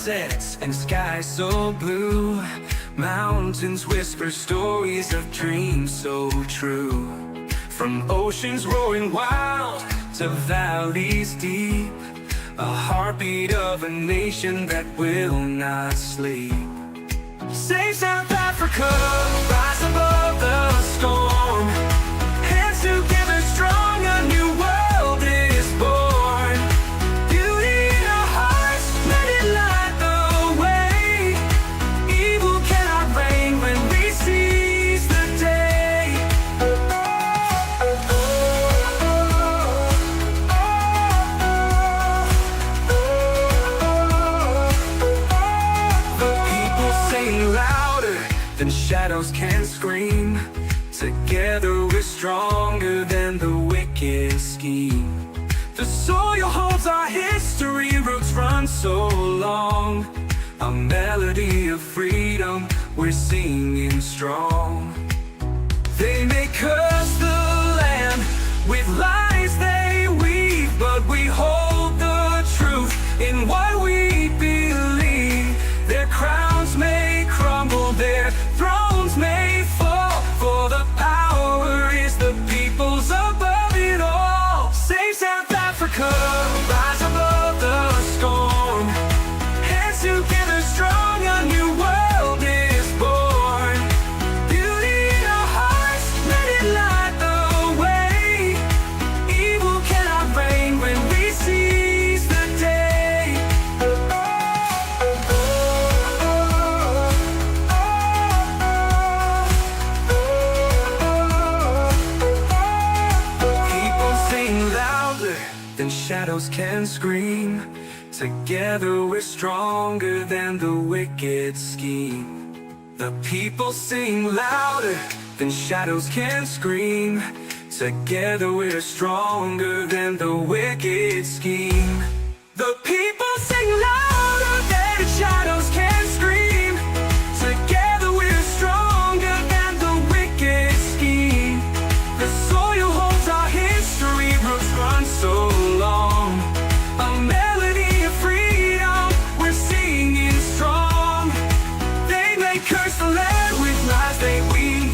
sunsets and skies so blue. Mountains whisper stories of dreams so true. From oceans roaring wild to valleys deep, a heartbeat of a nation that will not sleep. Save South Africa, rise above the storm. Hands together strong, a new world is born. Beauty in our hearts, let it light the way. Evil cannot reign when we seize the day. The people sing louder than shadows can scream. Together we're stronger than the wicked scheme. The soil holds our history, roots run so long. A melody of freedom, we're singing strong. They may curse the land with lies they weave, but we hold the truth in what we believe. Their crowns may crumble, their thrones may fall, for the power is the people's above it all. Save South Africa, rise above the storm. Hands together strong, a new world is born. Beauty in our hearts, let it light the way. Evil cannot reign when we seize the day. People sing louder than shadows can scream. Together we're stronger than the wicked scheme. The people sing louder than shadows can scream. Together we're stronger than the wicked scheme. The people sing louder than shadows can scream. Together we're stronger than the wicked scheme. The soil holds our history, roots run so long. A melody of freedom, we're singing strong. They may curse the land with lies they weave,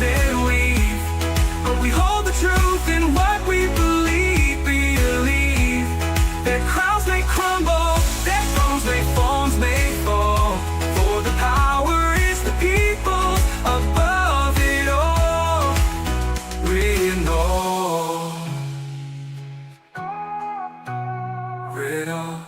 but we hold the truth in what we believe. Their crowns may crumble, their thrones may fall, for the power is the people above it all. We know it all.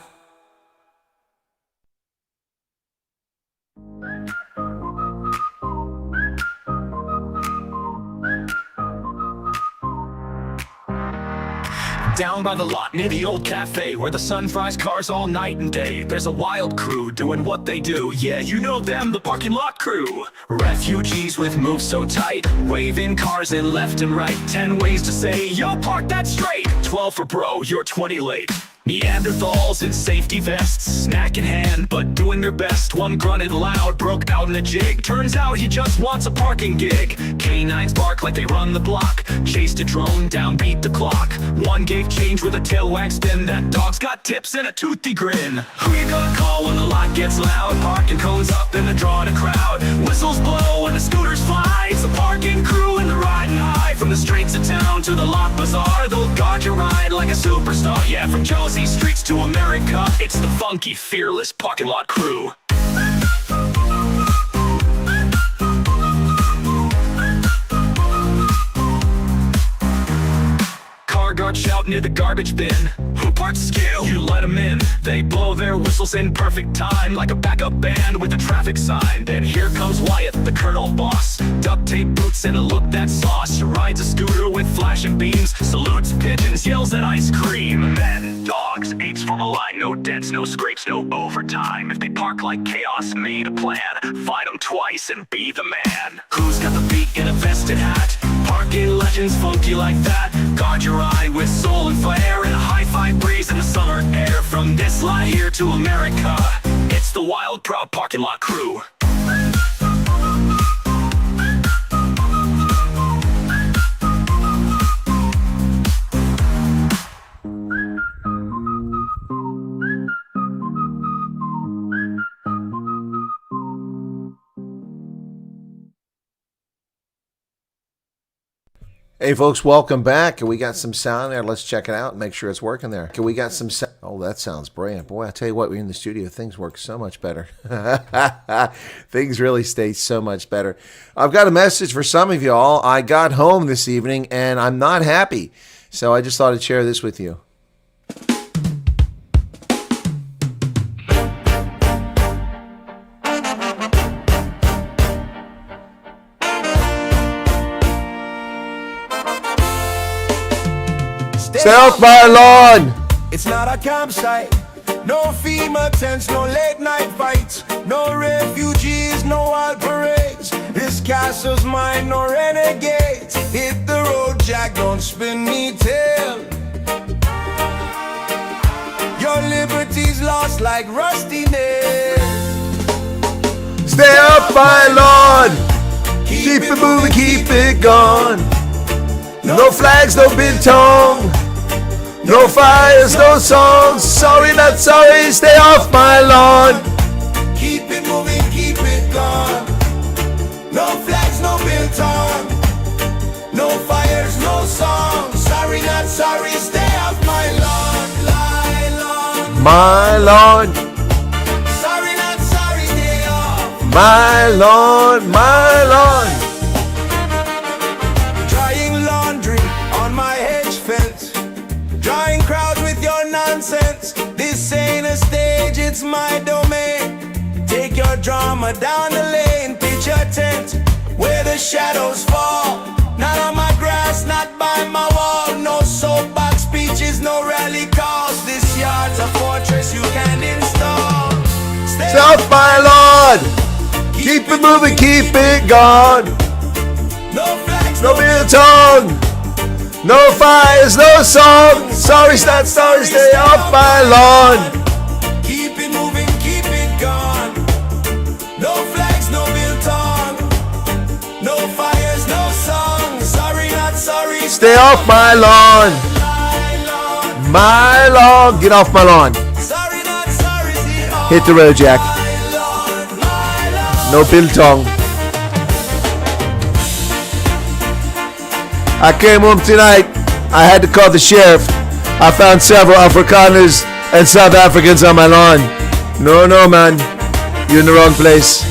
Down by the lot near the old cafe where the sun fries cars all night and day, there's a wild crew doing what they do. Yeah, you know them, the parking lot crew. Refugees with moves so tight, waving cars in left and right. 10 ways to say, yo, park that straight. 12 for bro, you're 20 late. Neanderthals in safety vests, snack in hand, but doing their best. One grunted loud, broke out in a jig. Turns out he just wants a parking gig. Canines bark like they run the block. Chased a drone down, beat the clock. One gave change with a tail wag spin. That dog's got tips and a toothy grin. Who you gonna call when the lot gets loud? Parking cones up and they're drawing a crowd. Whistles blow and the scooters fly. It's the parking crew and the riding high. From the streets of town to the lot bazaar, they'll guard your ride like a superstar. Yeah, from Josie streets to America, it's the funky, fearless parking lot crew. Car guard shout near the garbage bin. Who parks skill? You let them in. They blow their whistles in perfect time, like a backup band with a traffic sign. Then here comes Wyatt, the colonel boss. Duct tape boots and a look that's sauce. Rides a scooter with flashing beams. Salutes pigeons, yells at ice cream. Men, dogs, apes form a line. No dents, no scrapes, no overtime. If they park like chaos, made a plan. Fight them twice and be the man. Who's got the beat in a vested hat? Parking legends funky like that. Guard your eye with soul and flair, and a hi-fi breeze in the summer air. From this line here to America, it's the wild, proud parking lot crew. Hey folks, welcome back. We got some sound there. Let's check it out and make sure it's working there. We got some sound. Oh, that sounds brilliant. Boy, I tell you what, we're in the studio. Things work so much better. Things really stay so much better. I've got a message for some of y'all. I got home this evening and I'm not happy. So I just thought I'd share this with you. Stay off my lawn. It's not a campsite. No FEMA tents, no late night fights. No refugees, no wild parades. This castle's mine, no renegades. Hit the road, Jack, don't spin me tail. Your liberty's lost like rusty nails. Stay off my lawn. Keep it moving, keep it gone. No flags, no big tongue. No fires, no songs. Sorry, not sorry. Stay off my lawn. Keep it moving, keep it gone. No flags, no biltong. No fires, no songs. Sorry, not sorry. Stay off my lawn. Lawn. My lawn. Sorry, not sorry. Stay off my lawn. My lawn. Drying laundry on my hedge fence. Drawing crowds with your nonsense. This ain't a stage, it's my domain. Take your drama down the lane. Pitch a tent where the shadows fall. Not on my grass, not by my wall. No soapbox speeches, no rally calls. This yard's a fortress you can't install. Stay off my lawn. Keep it moving, keep it gone. No flags, no beer tongue. No fires, no song. Sorry, not sorry, stay off my lawn. Keep it moving, keep it gone. No flags, no biltong. No fires, no song. Sorry, not sorry. Stay off my lawn. My lawn. Get off my lawn. Sorry, not sorry. Hit the road, Jack. No biltong. I came home tonight. I had to call the sheriff. I found several Afrikaners and South Africans on my lawn. No, man. You're in the wrong place.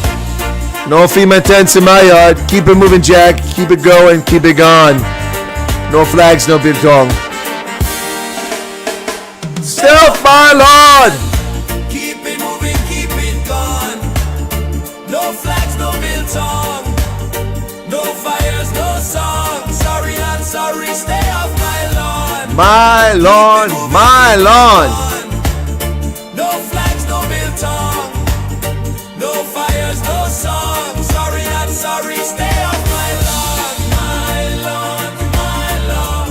No FEMA tents in my yard. Keep it moving, Jack. Keep it going. Keep it gone. No flags, no biltong. Stay off my lawn. Keep it moving, keep it gone. No flags, no biltong. No fires, no song. Sorry, not sorry. Stay off my lawn. My lawn, my lawn. No flags, no biltong. No fires, no song. Sorry, not sorry. Stay off my lawn. My lawn, my lawn.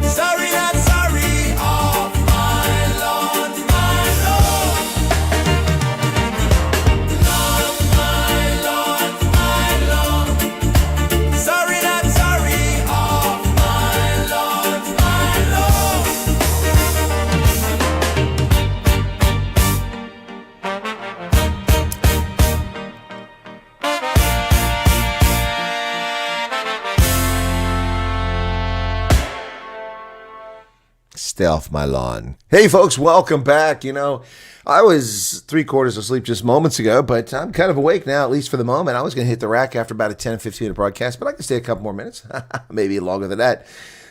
Sorry, not sorry. Off my lawn, my lawn. Lawn, my lawn, my lawn. Sorry, not sorry. Off my lawn, my lawn. Stay off my lawn. Hey folks, welcome back. You know, I was 3/4 asleep just moments ago, but I'm kind of awake now, at least for the moment. I was going to hit the rack after about a 10 or 15 minute broadcast, but I can stay a couple more minutes, maybe longer than that.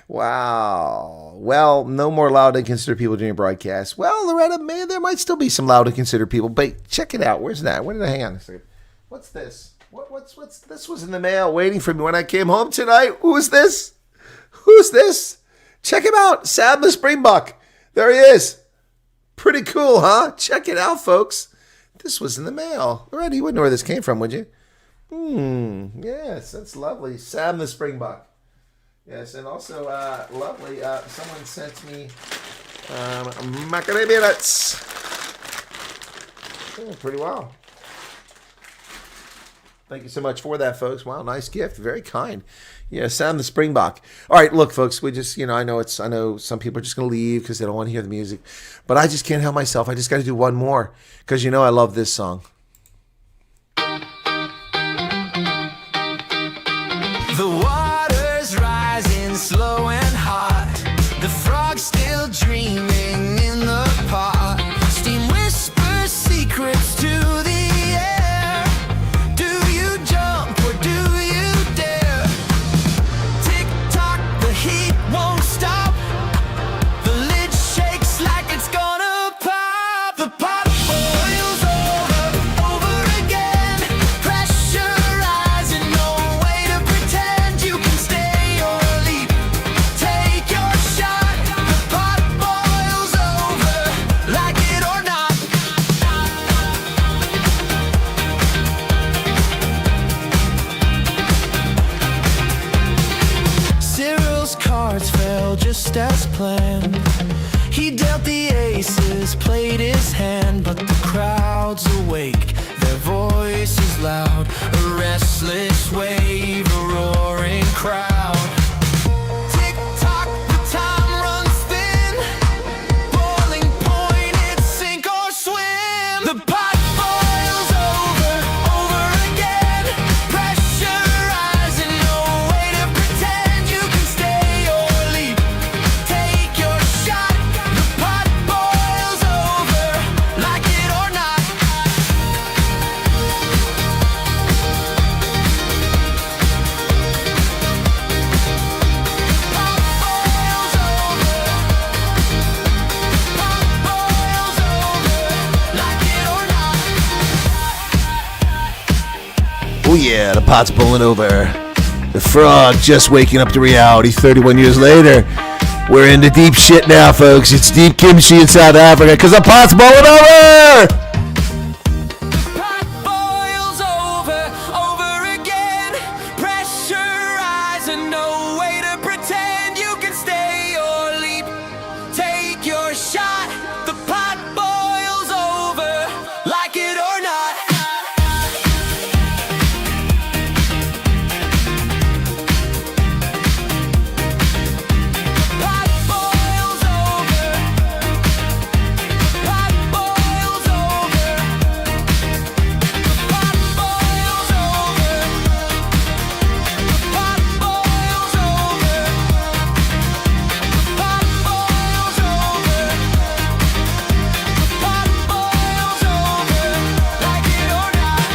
Wow. Well, no more loud and considered people during broadcasts. Well, Loretta, there might still be some loud and considered people, but check it out. Where's that? Where did I hang on a second? What's this? What's this? Was in the mail waiting for me when I came home tonight. Who's this? Who's this? Check him out, Sam the Springbok. There he is. Pretty cool, huh? Check it out, folks. This was in the mail. Loretta, you wouldn't know where this came from, would you? Yes, that's lovely. Sam the Springbok. Yes, and also lovely. Someone sent me macadamia nuts. Oh, pretty well. Thank you so much for that, folks. Wow, nice gift. Very kind. Yeah, Sam the Springbok. All right, look, folks, we just, I know some people are just going to leave because they don't want to hear the music, but I just can't help myself. I just got to do one more because, I love this song. The waters rise cards fell just as planned. He dealt the aces, played his hand, but the crowd's awake, their voices loud. A restless wave, a roaring crowd. Tick-tock, the time runs thin. Boiling point, it's sink or swim. The pot boils over again. Pressure rising, no way to pretend you can stay or leave. Take your shot. The pot boils over, like it or not. Pot boils over. Pot boils over, like it or not. Oh yeah, the pot's boiling over. The frog just waking up to reality 31 years later. We're in the deep shit now, folks. It's deep kimchi in South Africa because the pot's boiling over! Pot boils over again. Pressure rising, no way to pretend you can stay or leap. Take your shot. The pot boils over, like it or not. Pot boils over. Pot boils over. Pot boils over. Pot boils over. Pot boils over. Pot boils over, like it or not.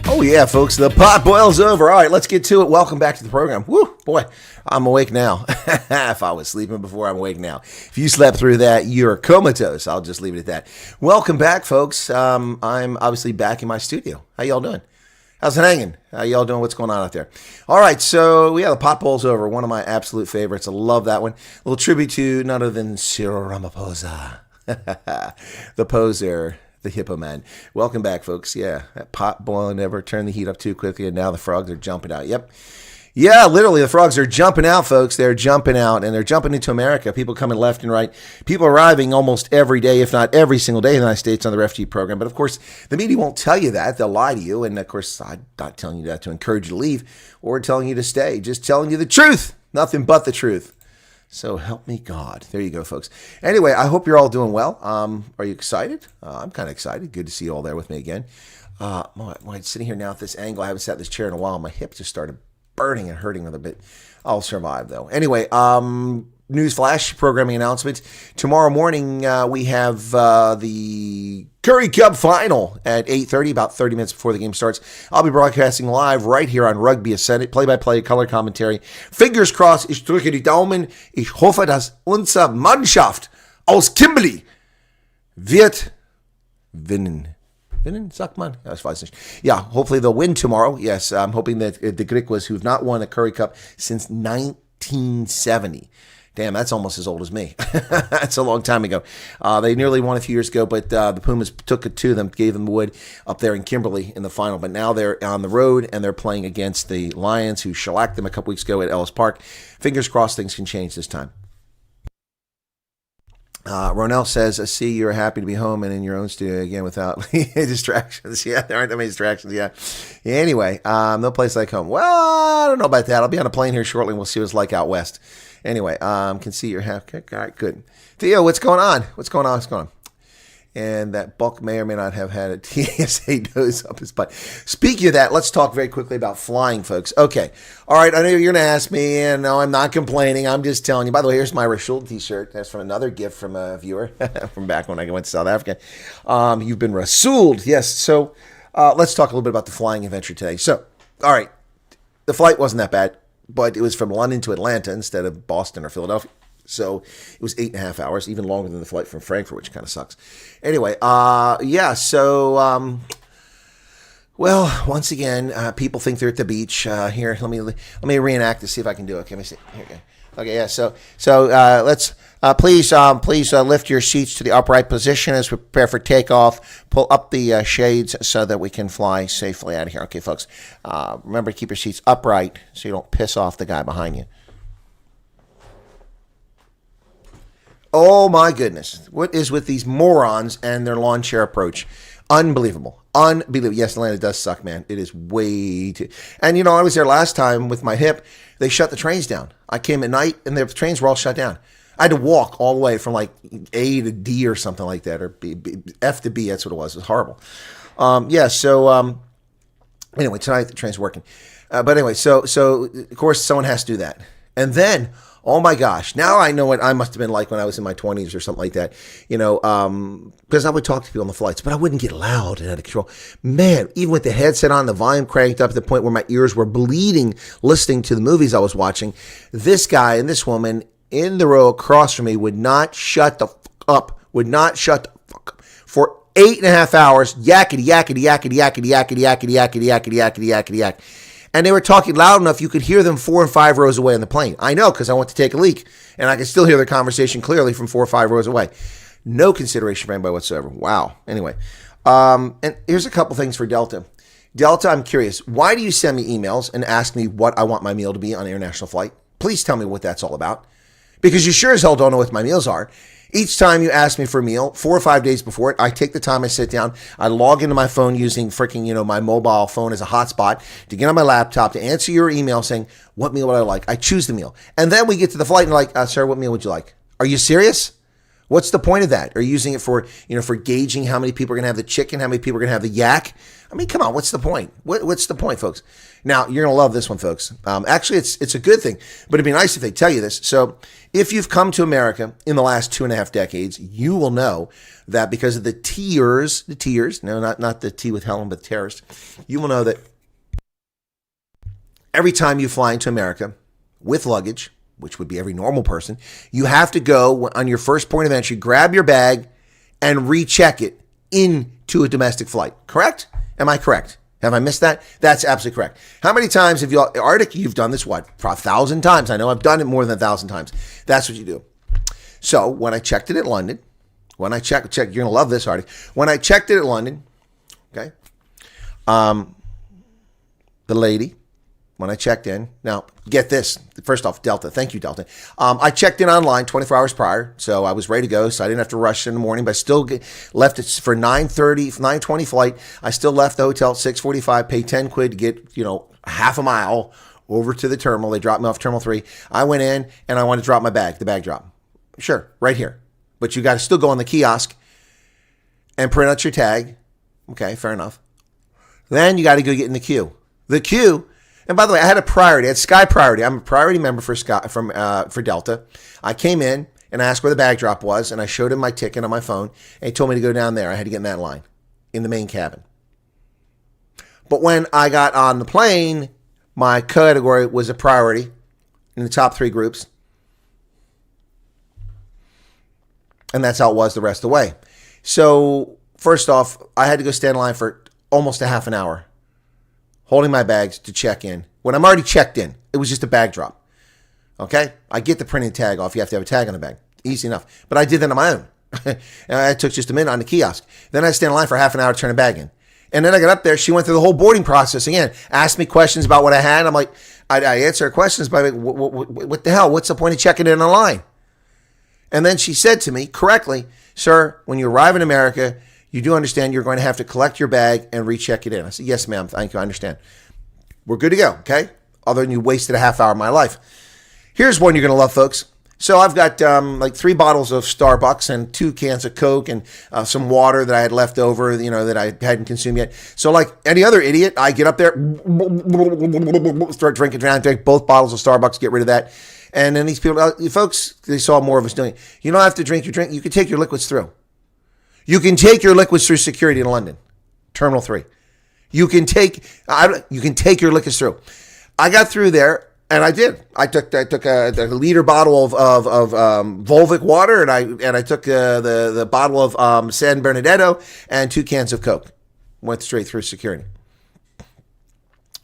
Oh yeah, folks, the pot boils over. All right, let's get to it. Welcome back to the program. Woo, boy, I'm awake now. If I was sleeping before, I'm awake now. If you slept through that, you're comatose. I'll just leave it at that. Welcome back, folks. I'm obviously back in my studio. How y'all doing? How's it hanging? How y'all doing? What's going on out there? All right, so yeah, the pot boils over. One of my absolute favorites. I love that one. A little tribute to none other than Cyril Ramaphosa, the poser. The hippo man. Welcome back, folks. Yeah, that pot boiling never turned the heat up too quickly, and now the frogs are jumping out. Yep. Yeah, literally, the frogs are jumping out, folks. They're jumping out, and they're jumping into America. People coming left and right. People arriving almost every day, if not every single day in the United States on the refugee program. But, of course, the media won't tell you that. They'll lie to you. And, of course, I'm not telling you that to encourage you to leave or telling you to stay. Just telling you the truth. Nothing but the truth. So help me God. There you go, folks. Anyway, I hope you're all doing well. Are you excited? I'm kind of excited. Good to see you all there with me again. I'm sitting here now at this angle. I haven't sat in this chair in a while. My hip just started burning and hurting a little bit. I'll survive, though. Anyway, newsflash, programming announcement. Tomorrow morning, we have the Curry Cup final at 8:30, about 30 minutes before the game starts. I'll be broadcasting live right here on Rugby Ascendant, play-by-play, color commentary. Fingers crossed, ich drücke die Daumen. Ich hoffe, dass unsere Mannschaft aus Kimberley wird winnen. Winnen, sagt man? Ja, ich weiß nicht. Yeah, hopefully they'll win tomorrow. Yes, I'm hoping that the Griquas, who've not won a Curry Cup since 1970. Damn, that's almost as old as me. That's a long time ago. They nearly won a few years ago, but the Pumas took it to them, gave them the wood up there in Kimberley in the final. But now they're on the road, and they're playing against the Lions, who shellacked them a couple weeks ago at Ellis Park. Fingers crossed things can change this time. Ronell says, I see you're happy to be home and in your own studio again without distractions. Yeah, there aren't that many distractions. Yeah. Anyway, no place like home. Well, I don't know about that. I'll be on a plane here shortly, and we'll see what it's like out west. Anyway, can see you're happy. All right, good. Theo, what's going on? What's going on? And that Buck may or may not have had a TSA nose up his butt. Speaking of that, let's talk very quickly about flying, folks. Okay. All right, I know you're going to ask me, and no, I'm not complaining. I'm just telling you. By the way, here's my Rashul t-shirt. That's from another gift from a viewer from back when I went to South Africa. You've been Rasuled. Yes. So let's talk a little bit about the flying adventure today. So, all right, the flight wasn't that bad, but it was from London to Atlanta instead of Boston or Philadelphia. So it was 8.5 hours, even longer than the flight from Frankfurt, which kind of sucks. Anyway, so, well, once again, people think they're at the beach. Here, let me reenact to see if I can do it. Okay, let me see. Here we go. Okay, yeah. So let's Please lift your seats to the upright position as we prepare for takeoff. Pull up the shades so that we can fly safely out of here. Okay, folks. Remember to keep your seats upright so you don't piss off the guy behind you. Oh my goodness. What is with these morons and their lawn chair approach? Unbelievable. Unbelievable. Yes, Atlanta does suck, man. It is way too... And, I was there last time with my hip. They shut the trains down. I came at night, and the trains were all shut down. I had to walk all the way from, like, A to D or something like that, or F to B. That's what it was. It was horrible. Anyway, tonight the train's working. But anyway, so of course, someone has to do that. And then... oh my gosh, now I know what I must have been like when I was in my 20s or something like that, because I would talk to people on the flights, but I wouldn't get loud and out of control. Man, even with the headset on, the volume cranked up to the point where my ears were bleeding listening to the movies I was watching, this guy and this woman in the row across from me would not shut the fuck up, for 8.5 hours, yakety, yakety, yakety, yakety, yakety, yakety, yakety, yakety, yakety, yakety, yakety. And they were talking loud enough you could hear them 4 and 5 rows away on the plane. I know, because I went to take a leak, and I could still hear their conversation clearly from 4 or 5 rows away. No consideration for anybody whatsoever. Wow. Anyway, and here's a couple things for Delta. Delta, I'm curious. Why do you send me emails and ask me what I want my meal to be on an international flight? Please tell me what that's all about. Because you sure as hell don't know what my meals are. Each time you ask me for a meal, 4 or 5 days before it, I take the time, I sit down, I log into my phone using freaking, my mobile phone as a hotspot to get on my laptop to answer your email saying, what meal would I like? I choose the meal. And then we get to the flight and like, sir, what meal would you like? Are you serious? What's the point of that? Are you using it for, for gauging how many people are going to have the chicken, how many people are going to have the yak? I mean, come on, what's the point? What's the point, folks? Now, you're going to love this one, folks. Actually, it's a good thing, but it'd be nice if they tell you this. So if you've come to America in the last 2.5 decades, you will know that because of the tiers, no, not the T with Helen, but the terrorist, you will know that every time you fly into America with luggage, which would be every normal person, you have to go on your first point of entry, grab your bag, and recheck it into a domestic flight. Correct? Am I correct? Have I missed that? That's absolutely correct. How many times have you, Arctic, you've done this, what, 1,000 times? I know I've done it more than 1,000 times. That's what you do. So when I checked it at London, you're going to love this, Arctic. When I checked it at London, okay, the lady, when I checked in, now get this, first off, Delta, thank you, Delta. I checked in online 24 hours prior, so I was ready to go, so I didn't have to rush in the morning, but I still left it for 9:20 flight. I still left the hotel at 6:45, paid 10 quid to get, half a mile over to the terminal. They dropped me off Terminal 3. I went in, and I wanted to drop my bag, the bag drop. Sure, right here. But you got to still go on the kiosk and print out your tag. Okay, fair enough. Then you got to go get in the queue. The queue... And by the way, I had a priority. I had Sky Priority. I'm a priority member for Delta. I came in and I asked where the bag drop was, and I showed him my ticket on my phone, and he told me to go down there. I had to get in that line in the main cabin. But when I got on the plane, my category was a priority in the top 3 groups. And that's how it was the rest of the way. So first off, I had to go stand in line for almost a half an hour, holding my bags to check in. When I'm already checked in, it was just a bag drop. Okay? I get the printing tag off. You have to have a tag on the bag. Easy enough. But I did that on my own. And it took just a minute on the kiosk. Then I stand in line for half an hour to turn a bag in. And then I got up there. She went through the whole boarding process again. Asked me questions about what I had. I'm like, I answer her questions by, what the hell? What's the point of checking in online? And then she said to me correctly, sir, when you arrive in America, you do understand you're going to have to collect your bag and recheck it in. I said, yes, ma'am. Thank you. I understand. We're good to go. Okay. Other than you wasted a half hour of my life. Here's one you're going to love, folks. So I've got like 3 bottles of Starbucks and 2 cans of Coke and some water that I had left over, that I hadn't consumed yet. So like any other idiot, I get up there, start drinking, drink both bottles of Starbucks, get rid of that. And then these people, folks, they saw more of us doing it. You don't have to drink your drink. You can take your liquids through. You can take your liquids through security in London, Terminal 3. You can take your liquids through. I got through there, and I did. I took a liter bottle of Volvic water, and I took the bottle of San Bernardino and 2 cans of Coke. Went straight through security.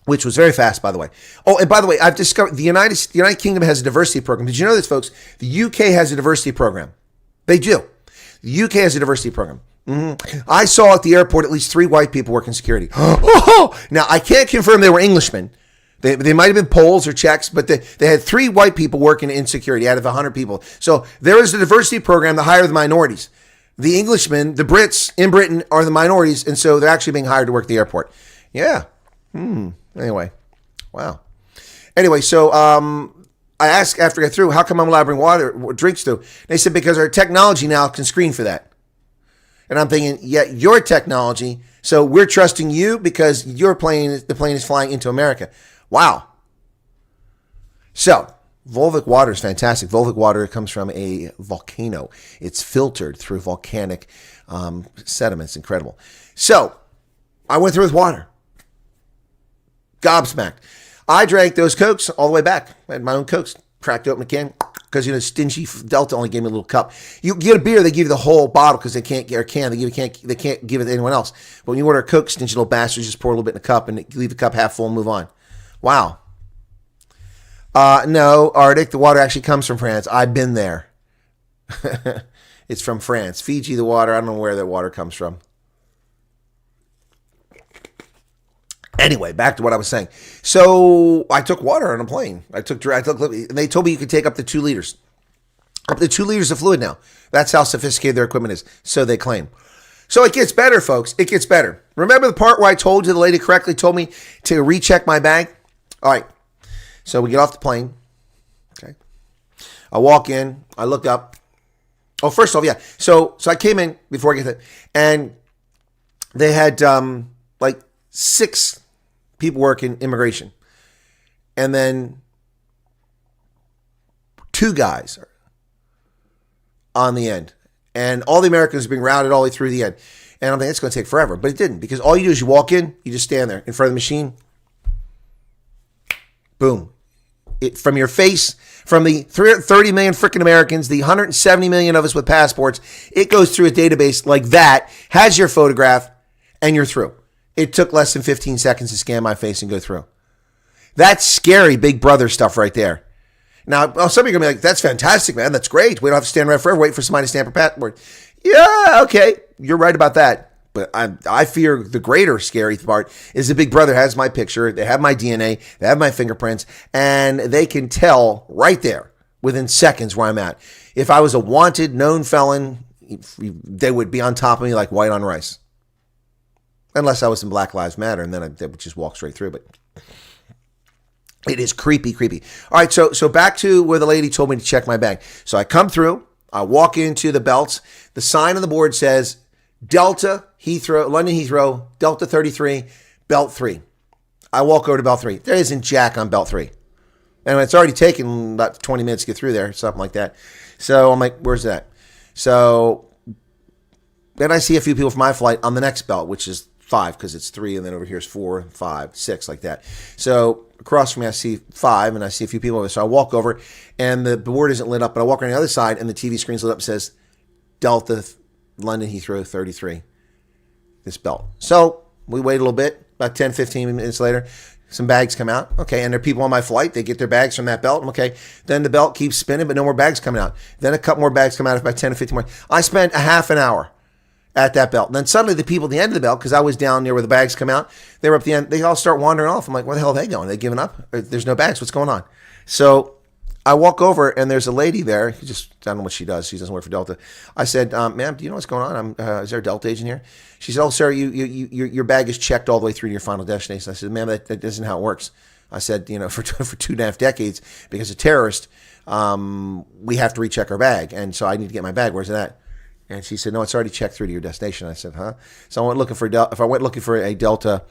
which was very fast, by the way. Oh, and by the way, I've discovered the United Kingdom has a diversity program. Did you know this, folks? The UK has a diversity program. They do. The UK has a diversity program. I saw at the airport at least 3 white people working security. Now, I can't confirm they were Englishmen. They might have been Poles or Czechs, but they had 3 white people working in security out of 100 people. So there is a diversity program to hire the minorities. The Englishmen, the Brits in Britain are the minorities, and so they're actually being hired to work the airport. Yeah. Anyway. Wow. Anyway, so I asked after I got through, how come I'm allowed to bring drinks through? They said, because our technology now can screen for that. And I'm thinking, yeah, your technology, so we're trusting you because the plane is flying into America. Wow. So, Volvic water is fantastic. Volvic water comes from a volcano. It's filtered through volcanic sediments. Incredible. So, I went through with water. Gobsmacked. I drank those Cokes all the way back. I had my own Cokes. Cracked open a can. Because, stingy Delta only gave me a little cup. You get a beer, they give you the whole bottle because they can't get a can. They can't give it to anyone else. But when you order a Coke, stingy little bastards, just pour a little bit in the cup and leave the cup half full and move on. Wow. No, Arctic, the water actually comes from France. I've been there. It's from France. Fiji, the water, I don't know where that water comes from. Anyway, back to what I was saying. So I took water on a plane. I took, and they told me you could take up to 2 liters. Up to 2 liters of fluid now. That's how sophisticated their equipment is. So they claim. So it gets better, folks. It gets better. Remember the part where I told you the lady correctly told me to recheck my bag? All right. So we get off the plane. Okay. I walk in. I look up. Oh, first off, yeah. So I came in before I get there, and they had like 6 people working immigration, and then 2 guys on the end, and all the Americans are being routed all the way through the end. And I'm thinking it's going to take forever, but it didn't, because all you do is you walk in, you just stand there in front of the machine. Boom. From your face, from the 30 million freaking Americans, the 170 million of us with passports, it goes through a database like that, has your photograph, and you're through. It took less than 15 seconds to scan my face and go through. That's scary Big Brother stuff right there. Now, some of you are going to be like, that's fantastic, man. That's great. We don't have to stand around forever, wait for somebody to stamp a passport. Yeah, okay. You're right about that. But I fear the greater scary part is the Big Brother has my picture. They have my DNA. They have my fingerprints. And they can tell right there within seconds where I'm at. If I was a wanted, known felon, they would be on top of me like white on rice. Unless I was in Black Lives Matter, and then they would just walk straight through. But it is creepy. All right, so back to where the lady told me to check my bag. So I come through. I walk into the belts. The sign on the board says Delta Heathrow, London Heathrow, Delta 33, Belt 3. I walk over to Belt 3. There isn't jack on Belt 3. And it's already taken about 20 minutes to get through there, something like that. So I'm like, where's that? So then I see a few people from my flight on the next belt, which is 5, because it's 3, and then over here is 4, 5, 6, like that. So across from me, I see 5, and I see a few people over. So I walk over, and the board isn't lit up, but I walk around the other side, and the TV screen's lit up and says Delta London Heathrow 33, this belt. So we wait a little bit, about 10, 15 minutes later, some bags come out. Okay, and there are people on my flight. They get their bags from that belt. Okay, then the belt keeps spinning, but no more bags coming out. Then a couple more bags come out, about 10 or 15 more. I spent a half an hour at that belt. And then suddenly the people at the end of the belt, because I was down near where the bags come out, they were up the end. They all start wandering off. I'm like, where the hell are they going? Are they giving up? There's no bags. What's going on? So I walk over, and there's a lady there. I don't know what she does. She doesn't work for Delta. I said, ma'am, do you know what's going on? Is there a Delta agent here? She said, oh, sir, your bag is checked all the way through to your final destination. I said, ma'am, that isn't how it works. I said, for 2.5 decades, because of terrorists, we have to recheck our bag. And so I need to get my bag. Where's it at? And she said, no, it's already checked through to your destination. I said, huh? So I went looking for a Delta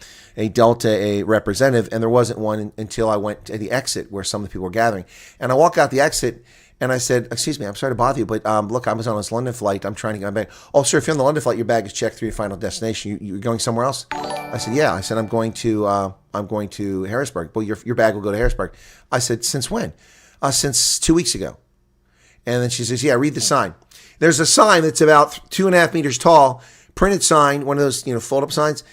representative, and there wasn't one until I went to the exit where some of the people were gathering. And I walk out the exit, and I said, excuse me, I'm sorry to bother you, but look, I was on this London flight. I'm trying to get my bag. Oh, sir, if you're on the London flight, your bag is checked through your final destination. You're going somewhere else? I said, yeah. I said, I'm going to Harrisburg. Well, your bag will go to Harrisburg. I said, since when? Since 2 weeks ago. And then she says, yeah, read the sign. There's a sign that's about 2.5 meters tall, printed sign, one of those, fold-up signs,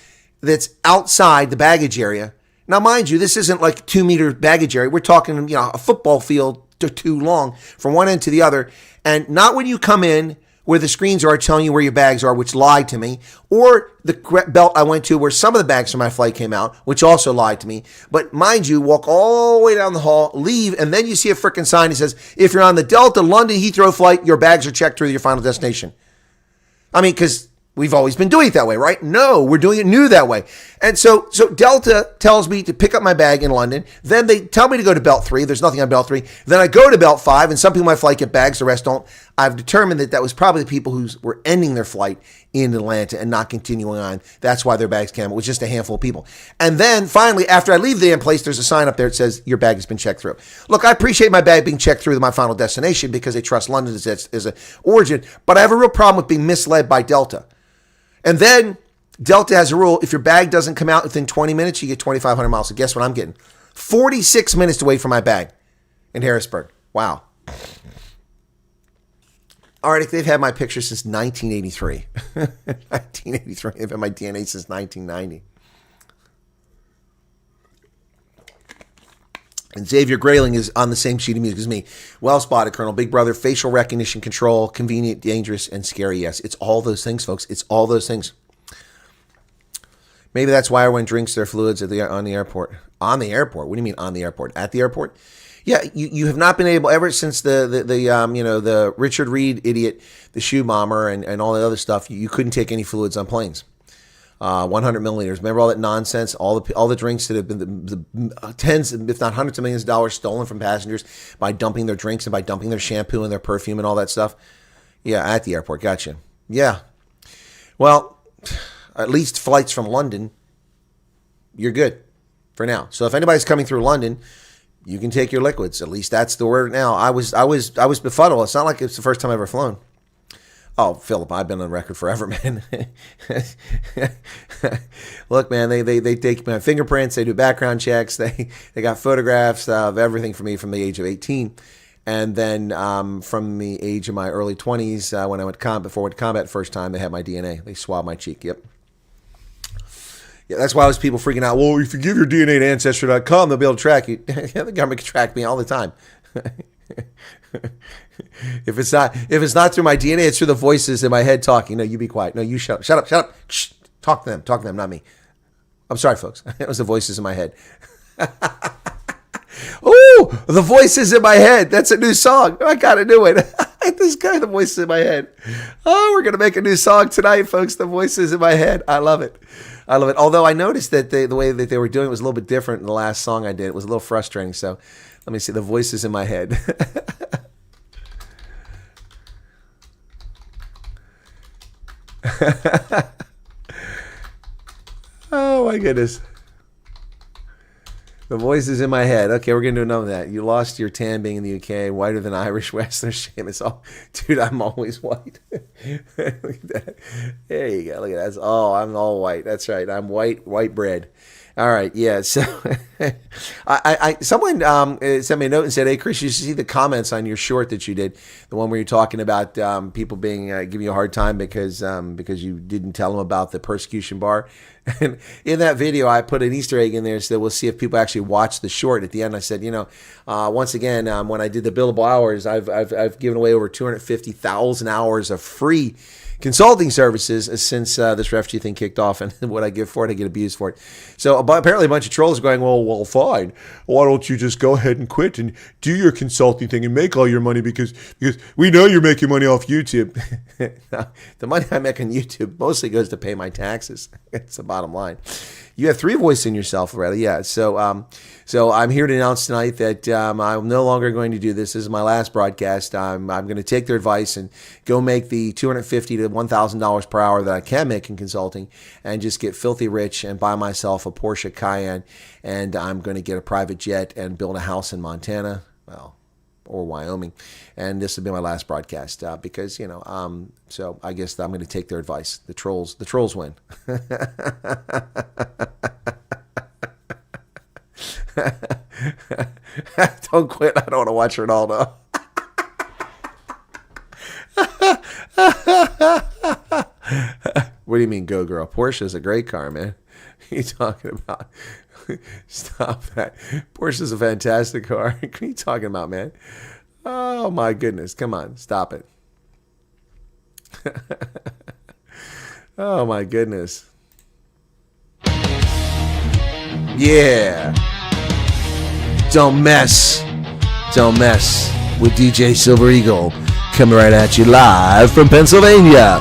that's outside the baggage area, Now, mind you, this isn't like 2 meter baggage area. We're talking, a football field to too long from one end to the other. And not when you come in where the screens are telling you where your bags are, which lied to me, or the belt I went to where some of the bags from my flight came out, which also lied to me. But mind you, walk all the way down the hall, leave, and then you see a freaking sign that says, if you're on the Delta London Heathrow flight, your bags are checked through your final destination. I mean, because we've always been doing it that way, right? No, we're doing it new that way. And so Delta tells me to pick up my bag in London. Then they tell me to go to Belt 3. There's nothing on Belt 3. Then I go to Belt 5, and some people on my flight get bags, the rest don't. I've determined that was probably the people who were ending their flight in Atlanta and not continuing on. That's why their bags came. It was just a handful of people. And then finally, after I leave the damn place, there's a sign up there that says, your bag has been checked through. Look, I appreciate my bag being checked through to my final destination because they trust London as an origin, but I have a real problem with being misled by Delta. And then Delta has a rule. If your bag doesn't come out within 20 minutes, you get 2,500 miles. So guess what I'm getting? 46 minutes to wait for my bag in Harrisburg. Wow. All right, they've had my picture since 1983. 1983. They've had my DNA since 1990. And Xavier Grayling is on the same sheet of music as me. Well spotted, Colonel. Big Brother, facial recognition control, convenient, dangerous, and scary. Yes, it's all those things, folks. It's all those things. Maybe that's why everyone drinks their fluids on the airport. On the airport? What do you mean on the airport? At the airport? Yeah, you have not been able, ever since the Richard Reed idiot, the shoe bomber, and all the other stuff, you couldn't take any fluids on planes. 100 milliliters. Remember all that nonsense? All the drinks that have been the tens, if not hundreds of millions of dollars stolen from passengers by dumping their drinks and by dumping their shampoo and their perfume and all that stuff. Yeah, at the airport. Gotcha. Yeah. Well, at least flights from London, you're good for now. So if anybody's coming through London, you can take your liquids. At least that's the word now. I was befuddled. It's not like it's the first time I've ever flown. Oh, Philip, I've been on record forever, man. Look, man, they take my fingerprints, they do background checks, they got photographs of everything for me from the age of 18. And then from the age of my early 20s, when I went before I went to combat the first time, they had my DNA. They swabbed my cheek, yep. Yeah, that's why there's people freaking out. Well, if you give your DNA to Ancestry.com, they'll be able to track you. Yeah, the government can track me all the time. If it's not through my DNA, it's through the voices in my head talking. No, you be quiet. No, you shut up. Shh. Talk to them, not me. I'm sorry, folks. It was the voices in my head. Ooh, the voices in my head. That's a new song. I gotta do it. This guy, the voices in my head. Oh, we're gonna make a new song tonight, folks. The voices in my head. I love it. Although I noticed that the way that they were doing it was a little bit different than the last song I did. It was a little frustrating. So let me see. The voices in my head. Oh my goodness. The voices in my head. Okay, we're going to do another that. You lost your tan being in the UK, whiter than Irish Western. Shame. It's all, dude, I'm always white. Look at that. There you go. Look at that. Oh, I'm all white. That's right. I'm white bread. All right, yeah. So, someone sent me a note and said, "Hey, Chris, you should see the comments on your short that you did, the one where you're talking about people being giving you a hard time because you didn't tell them about the persecution bar." And in that video, I put an Easter egg in there so we'll see if people actually watch the short. At the end, I said, once again, when I did the billable hours, I've given away over 250,000 hours of free consulting services since this refugee thing kicked off, and what I give for it, I get abused for it. So apparently a bunch of trolls are going, well, fine. Why don't you just go ahead and quit and do your consulting thing and make all your money because we know you're making money off YouTube. The money I make on YouTube mostly goes to pay my taxes. It's the bottom line. You have three voices in yourself already, yeah. So I'm here to announce tonight that I'm no longer going to do this. This is my last broadcast. I'm going to take their advice and go make the $250 to $1,000 per hour that I can make in consulting, and just get filthy rich and buy myself a Porsche Cayenne, and I'm going to get a private jet and build a house in Montana, or Wyoming, and this will be my last broadcast because so I guess I'm going to take their advice. The trolls win. Don't quit. I don't want to watch Ronaldo. What do you mean, go girl? Porsche is a great car, man. What are you talking about? Stop that. Porsche's a fantastic car. What are you talking about, man? Oh, my goodness. Come on. Stop it. Oh, my goodness. Yeah. Don't mess with DJ Silver Eagle. Coming right at you live from Pennsylvania.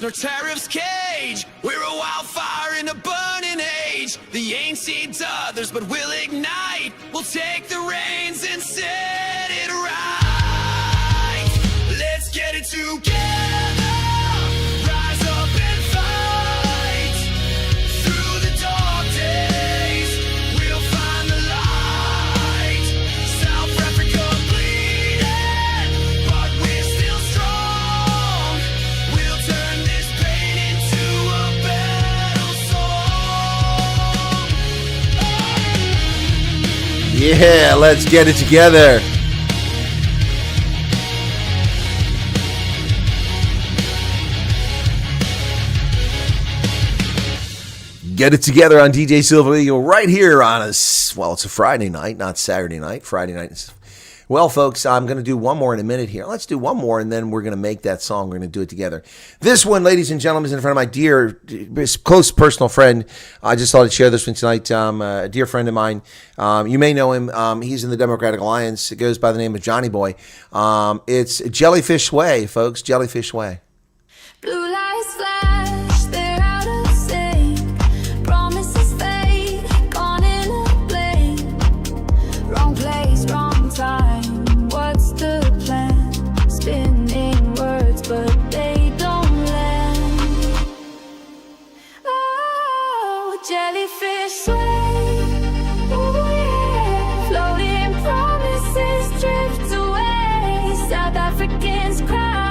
Nor tariffs cage. We're a wildfire in a burning age. The ain't seen to others, but we'll ignite. We'll take the reins and set it right. Let's get it together. Rise up and fight. Through the dark days, we'll find the light. South Africa bleeding, but we're still strong. We'll turn this pain into a battle song. Yeah, let's get it together. Get it together on DJ Silver Eagle right here on it's a Friday night, not Saturday night. Friday night. Well, folks, I'm going to do one more in a minute here. Let's do one more, and then we're going to make that song. We're going to do it together. This one, ladies and gentlemen, is in front of my dear, close personal friend. I just thought I'd share this one tonight. A dear friend of mine. You may know him. He's in the Democratic Alliance. It goes by the name of Johnny Boy. It's Jellyfish Way, folks. Jellyfish Way. Blue lights flash, they're out of sync. Promises fade, gone in a blink. Wrong place, wrong time. What's the plan? Spinning words, but they don't land. Oh, jellyfish way. Ooh, yeah. Floating promises drift away. South Africans cry.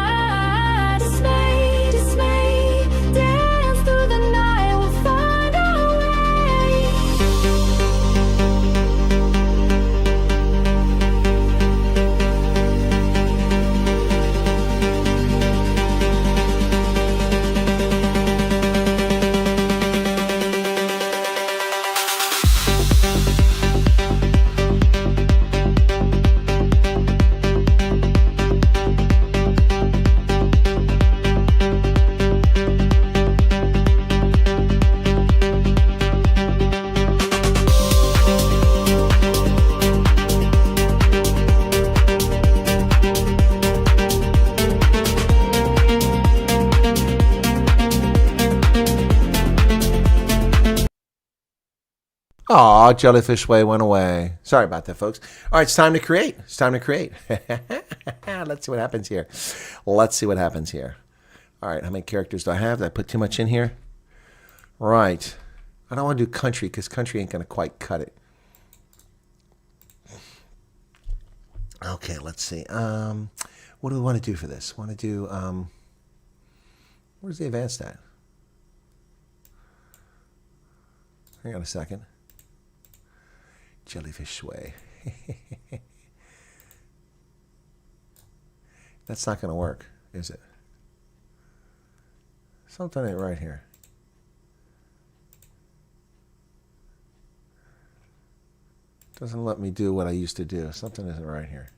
Oh, jellyfish way went away. Sorry about that, folks. All right, it's time to create. It's time to create. Let's see what happens here. Let's see what happens here. All right, how many characters do I have? Did I put too much in here? Right. I don't want to do country because country ain't going to quite cut it. Okay, let's see. What do we want to do for this? Want to do, where's the advanced at? Hang on a second. Jellyfish sway. That's not going to work, is it? Something ain't right here. Doesn't let me do what I used to do. Something isn't right here.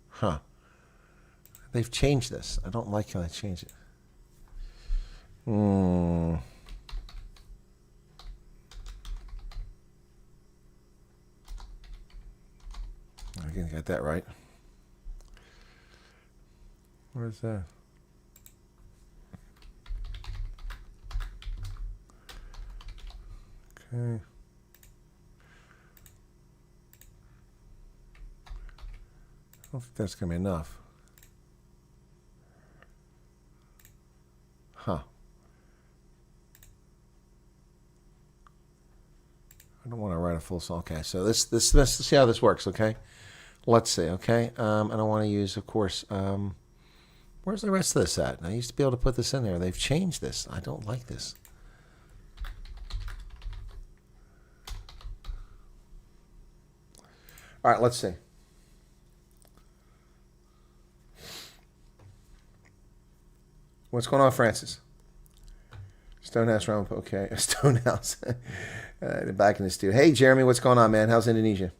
Huh. They've changed this. I don't like how they changed it. I can get that right. Where's that? Okay. I don't think that's going to be enough. Huh. I don't want to write a full song. Okay, so let's see how this works, okay? Let's see, okay? I don't want to use, of course, where's the rest of this at? I used to be able to put this in there. They've changed this. I don't like this. All right, let's see. What's going on, Francis? Stonehouse Round, okay. Stonehouse. Back in the studio. Hey, Jeremy, what's going on, man? How's Indonesia?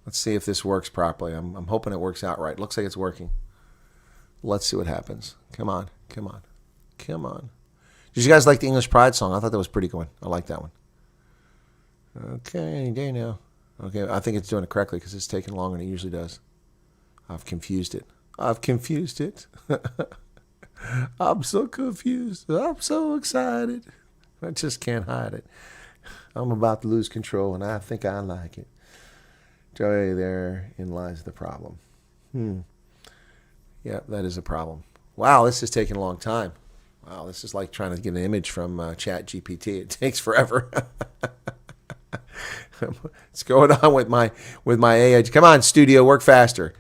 Let's see if this works properly. I'm hoping it works out right. Looks like it's working. Let's see what happens. Come on. Come on. Come on. Did you guys like the English Pride song? I thought that was a pretty good one. I like that one. Okay, any day now. Okay, I think it's doing it correctly because it's taking longer than it usually does. I've confused it. I've confused it. I'm so confused. I'm so excited. I just can't hide it. I'm about to lose control, and I think I like it. Joey, therein lies the problem. Yeah, that is a problem. Wow, this is taking a long time. Wow, this is like trying to get an image from Chat GPT. It takes forever. What's going on with my AI? Come on, studio, work faster.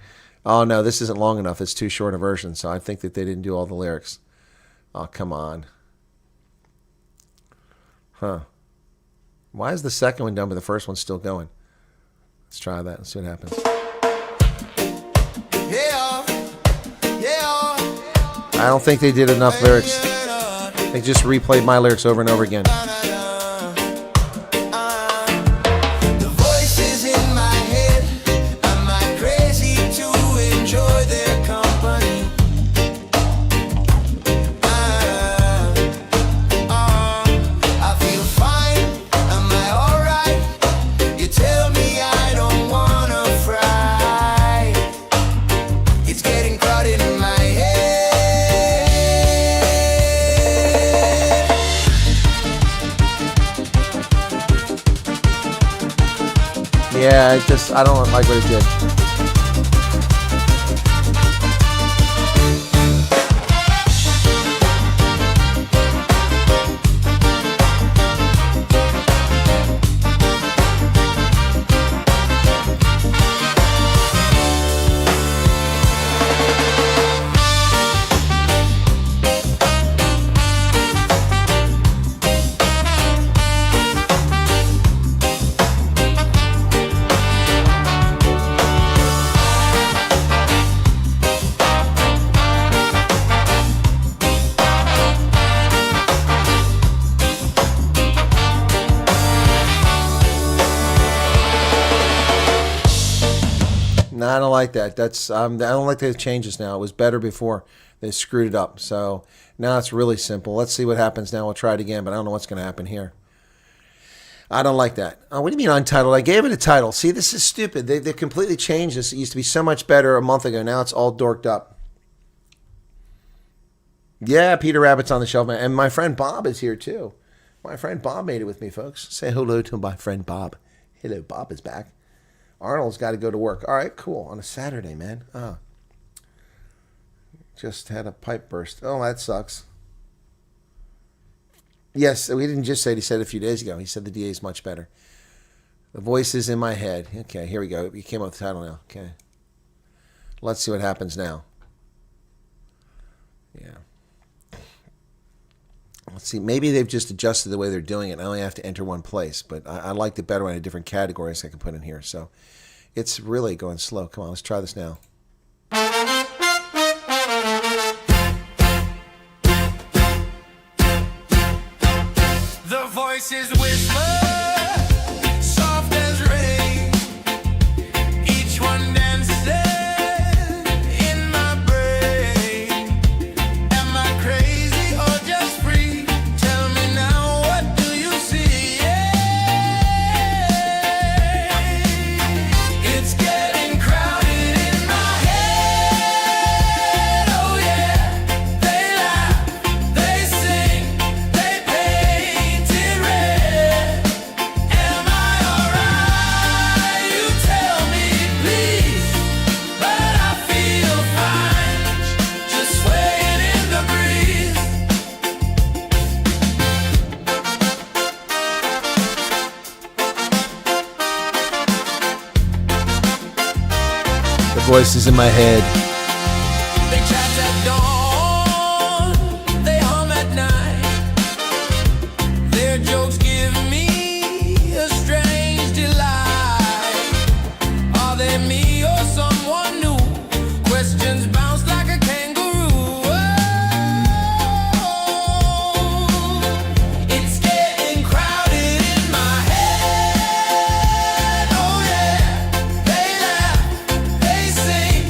Oh, no, this isn't long enough. It's too short a version, so I think that they didn't do all the lyrics. Oh, come on. Huh. Why is the second one done, but the first one's still going? Let's try that and see what happens. I don't think they did enough lyrics. They just replayed my lyrics over and over again. Yeah, I don't like what it did. No, I don't like that. I don't like the changes now. It was better before. They screwed it up. So now it's really simple. Let's see what happens now. We'll try it again, but I don't know what's going to happen here. I don't like that. Oh, what do you mean untitled? I gave it a title. See, this is stupid. They completely changed this. It used to be so much better a month ago. Now it's all dorked up. Yeah, Peter Rabbit's on the shelf, man. And my friend Bob is here, too. My friend Bob made it with me, folks. Say hello to my friend Bob. Hello, Bob is back. Arnold's got to go to work. All right, cool. On a Saturday, man. Oh. Just had a pipe burst. Oh, that sucks. Yes, we didn't just say it. He said it a few days ago. He said the DA is much better. The voice is in my head. Okay, here we go. You came up with the title now. Okay. Let's see what happens now. Yeah. Let's see. Maybe they've just adjusted the way they're doing it. I only have to enter one place, but I liked it better when I had different categories I can put in here. So it's really going slow. Come on, let's try this now. The voices whisper, soft as rain. Each one dances in my brain. Am I crazy or just free? Tell me now, what do you see? It's getting crowded in my head. Oh yeah, they laugh, they sing, they paint it red. Am I alright? You tell me, please. But I feel fine, just swaying in the breeze. The voice is in my head. They chat at dawn, they hum at night. Their jokes give me a strange delight. Are they me or someone new? Questions bounce like a kangaroo. Oh, it's getting crowded in my head. Oh yeah, they laugh, they sing,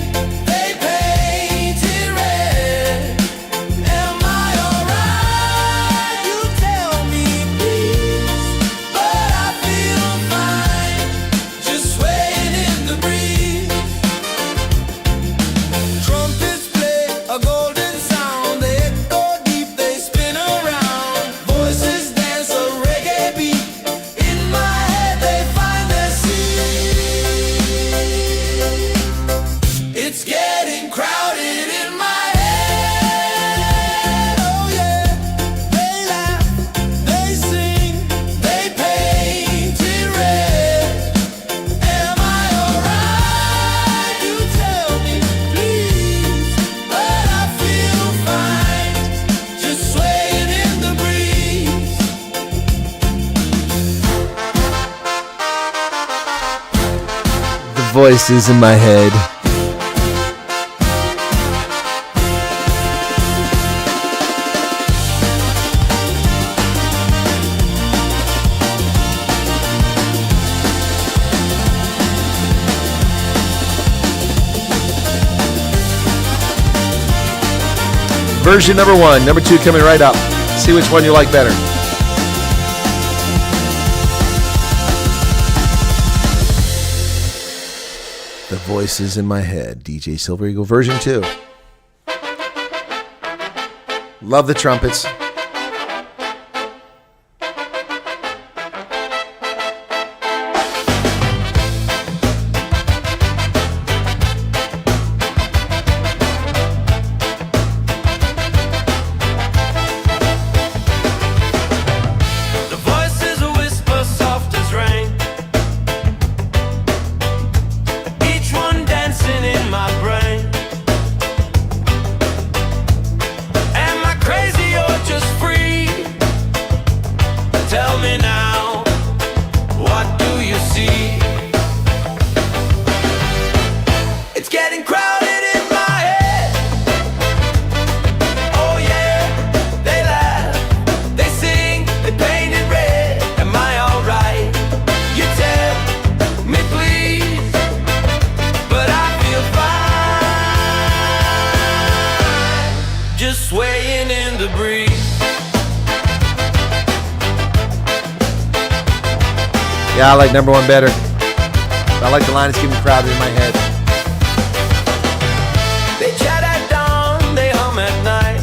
they paint it red. Am I alright? You tell me, please. But I feel fine, just swaying in the breeze. Trumpets play a golden sound. They echo deep, they spin around. Voices dance a reggae beat. In my head they find their seat. It's getting crowded in my head. Oh yeah, they laugh, they sing, they paint it red. Am I alright? You tell me, please. But I feel fine, just swaying in the breeze. The voice is in my head. Version number 1. Number 2 coming right up. See which one you like better. The voice is in my head. DJ Silver Eagle version 2. Love the trumpets. The voice is a whisper, soft as rain. Each one dancing in my brain. Am I crazy or just free? Tell me now, what do you see? It's getting crowded in my head. Oh yeah, they laugh, they sing, they paint it red. Am I alright? You tell me please. But I feel fine, just swaying in the breeze. Yeah, I like number 1 better. I like the line it's keeping crowded in my head. They chat at dawn, they hum at night.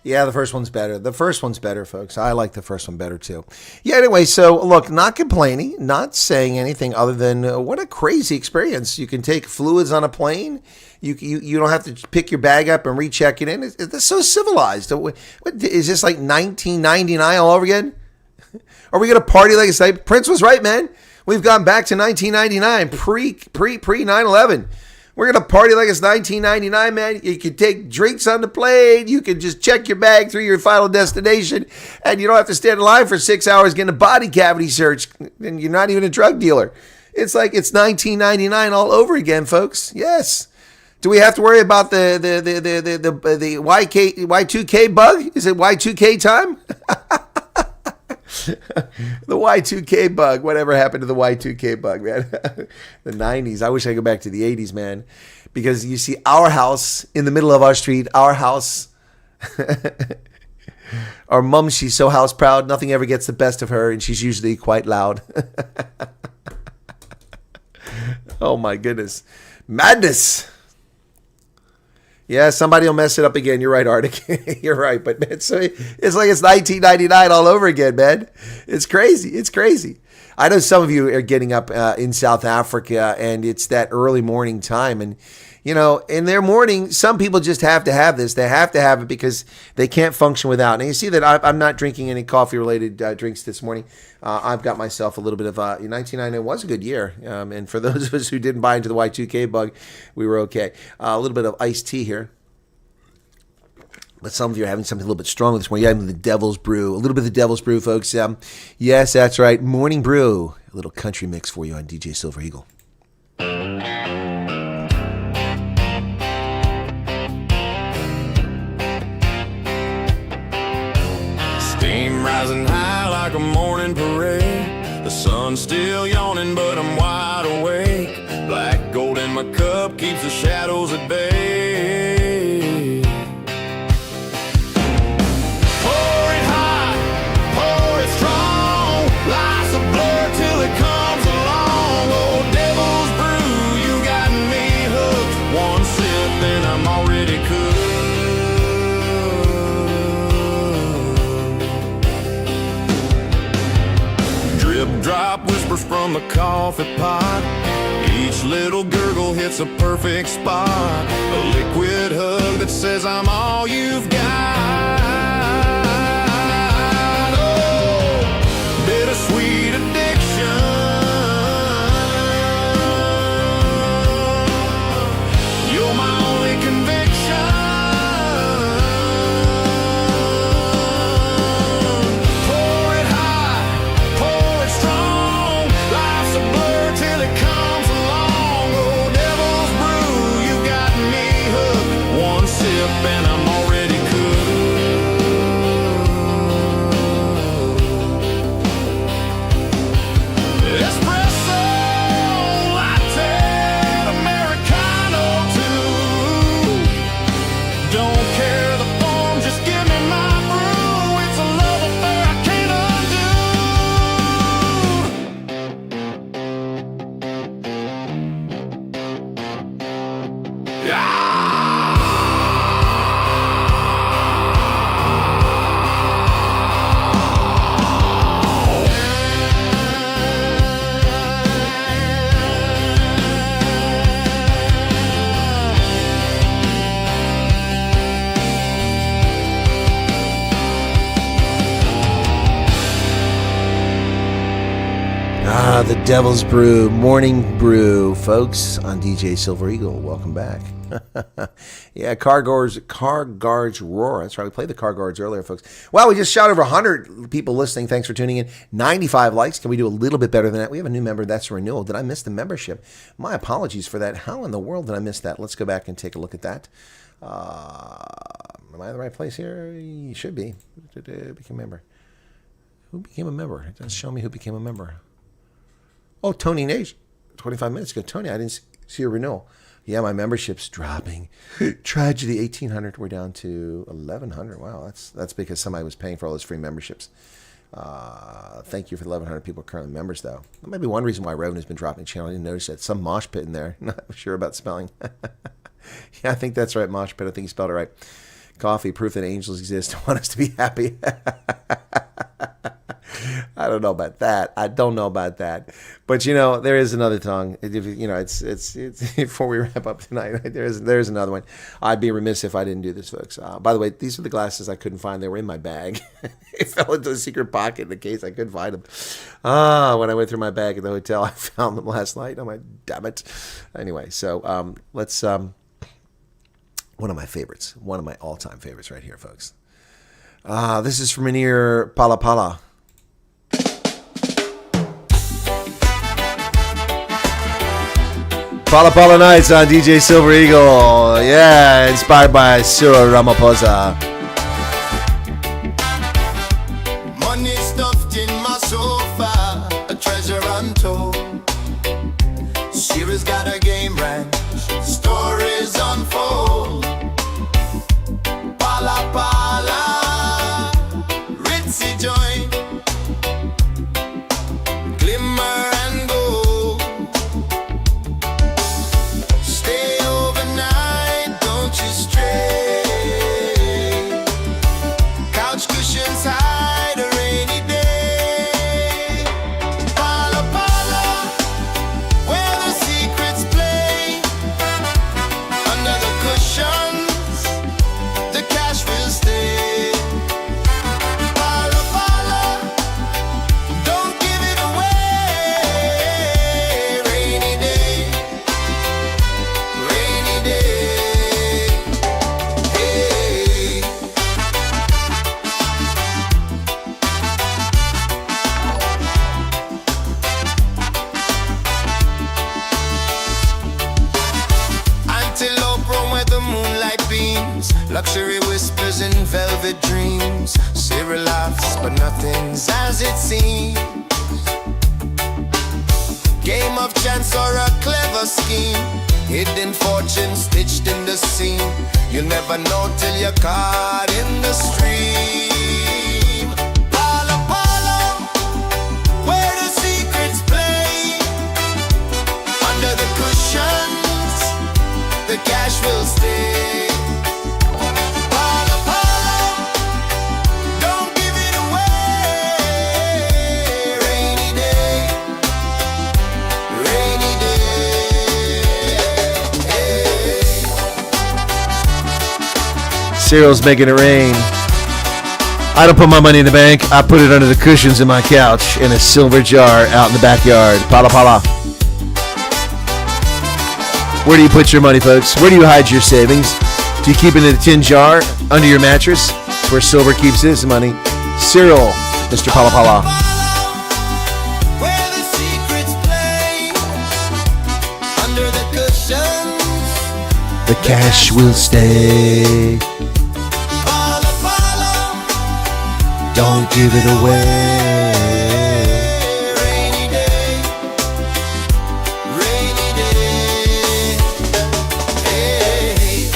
Yeah, the first one's better. The first one's better, folks. I like the first one better, too. Yeah, anyway, so look, not complaining, not saying anything other than what a crazy experience. You can take fluids on a plane. You don't have to pick your bag up and recheck it in. It's so civilized. Is this like 1999 all over again? Are we going to party like it's like Prince was right, man? We've gone back to 1999, pre 9/11. We're going to party like it's 1999, man. You can take drinks on the plane. You can just check your bag through your final destination. And you don't have to stand in line for 6 hours getting a body cavity search. And you're not even a drug dealer. It's like it's 1999 all over again, folks. Yes. Do we have to worry about the Y2K bug? Is it Y2K time? The Y2K bug. Whatever happened to the Y2K bug, man? The 90s. I wish I could go back to the 80s, man. Because you see our house in the middle of our street, our house. Our mom, she's so house proud. Nothing ever gets the best of her, and she's usually quite loud. Oh, my goodness. Madness. Yeah, somebody will mess it up again. You're right, Arctic. You're right. But it's like it's 1999 all over again, man. It's crazy. It's crazy. I know some of you are getting up in South Africa, and it's that early morning time. And, you know, in their morning, some people just have to have this. They have to have it because they can't function without. And you see that I'm not drinking any coffee-related drinks this morning. I've got myself a little bit of 1999 was a good year. And for those of us who didn't buy into the Y2K bug, we were okay. A little bit of iced tea here. But some of you are having something a little bit stronger this morning. You're having the Devil's Brew. A little bit of the Devil's Brew, folks. Yes, that's right. Morning Brew. A little country mix for you on DJ Silver Eagle. Steam rising high like a morning parade. The sun's still yawning, but I'm wide awake. Black gold in my cup keeps the shadows at bay. Pour it hot, pour it strong. Life's a blur till it comes along. Oh, Devil's Brew, you got me hooked. One sip and I'm already cooked. Drop whispers from the coffee pot. Each little gurgle hits a perfect spot. A liquid hug that says I'm all you've got. Oh, bittersweet addiction. You're my only conviction. And I'm already cooked. Espresso, latte, Americano too. Don't care the form, just give me my brew. It's a love affair I can't undo. Yeah. The Devil's Brew, Morning Brew, folks, on DJ Silver Eagle. Welcome back. Yeah, car guards roar. That's right. We played the car guards earlier, folks. Wow, we just shot over 100 people listening. Thanks for tuning in. 95 likes. Can we do a little bit better than that? We have a new member. That's a renewal. Did I miss the membership? My apologies for that. How in the world did I miss that? Let's go back and take a look at that. Am I in the right place here? You should be. Became a member. Who became a member? It does show me who became a member. Oh, Tony Nage, 25 minutes ago. Tony, I didn't see a renewal. Yeah, my membership's dropping. Tragedy, 1,800. We're down to 1,100. Wow, that's because somebody was paying for all those free memberships. Thank you for the 1,100 people currently members, though. That might be one reason why revenue's been dropping the channel. I didn't notice that. Some mosh pit in there. Not sure about spelling. Yeah, I think that's right, mosh pit. I think you spelled it right. Coffee, proof that angels exist. Want us to be happy. I don't know about that. But there is another tongue. It's before we wrap up tonight. Right? There's another one. I'd be remiss if I didn't do this, folks. By the way, these are the glasses I couldn't find. They were in my bag. They fell into a secret pocket in the case. I couldn't find them. When I went through my bag at the hotel, I found them last night. I'm like, damn it. Anyway, so let's. One of my favorites. One of my all-time favorites, right here, folks. This is from Rainier Pala Pala. Pala Pala Nights on DJ Silver Eagle. Yeah, inspired by Cyril Ramaphosa. Money stuffed in my sofa, a treasure untold. Siri's got a game ranch, stories unfold. Pala Pala, ritzy joint, glimmer and gold. Stay overnight, don't you stray. Couch cushions hide a rainy day. Pala Pala, where the secrets play. Under the cushions, the cash will stay. Pala Pala, don't give it away. Rainy day, rainy day. Hey. Antelope roam where the moonlight beams, luxury whispers in velvet dreams. Sarah laughs, but nothing's as it seems. Game of chance or a clever scheme, hidden fortune stitched in the seam. You'll never know till you're caught in the stream. Pala Pala, where the secrets play. Under the cushions, the cash will stay. Pala Pala, don't give it away. Rainy day, rainy day. Cyril's making it rain. I don't put my money in the bank. I put it under the cushions in my couch in a silver jar out in the backyard. Pala Pala. Where do you put your money, folks? Where do you hide your savings? Do you keep it in a tin jar under your mattress? It's where Silver keeps his money. Cyril, Mr. Pala Pala. Where the secrets play. Under the cushions, The cash will stay. Pala Pala, Don't give it away. rainy day, rainy day. Hey.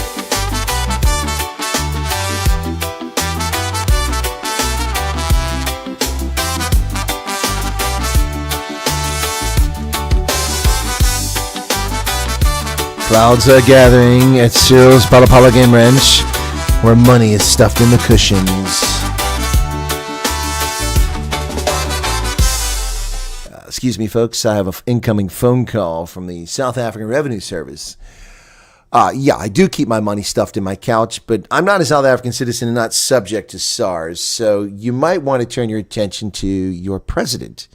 Clouds are gathering at Cyril's Pala Pala Game Ranch, where money is stuffed in the cushions. Excuse me, folks. I have an incoming phone call from the South African Revenue Service. Yeah, I do keep my money stuffed in my couch, but I'm not a South African citizen and not subject to SARS, so you might want to turn your attention to your president.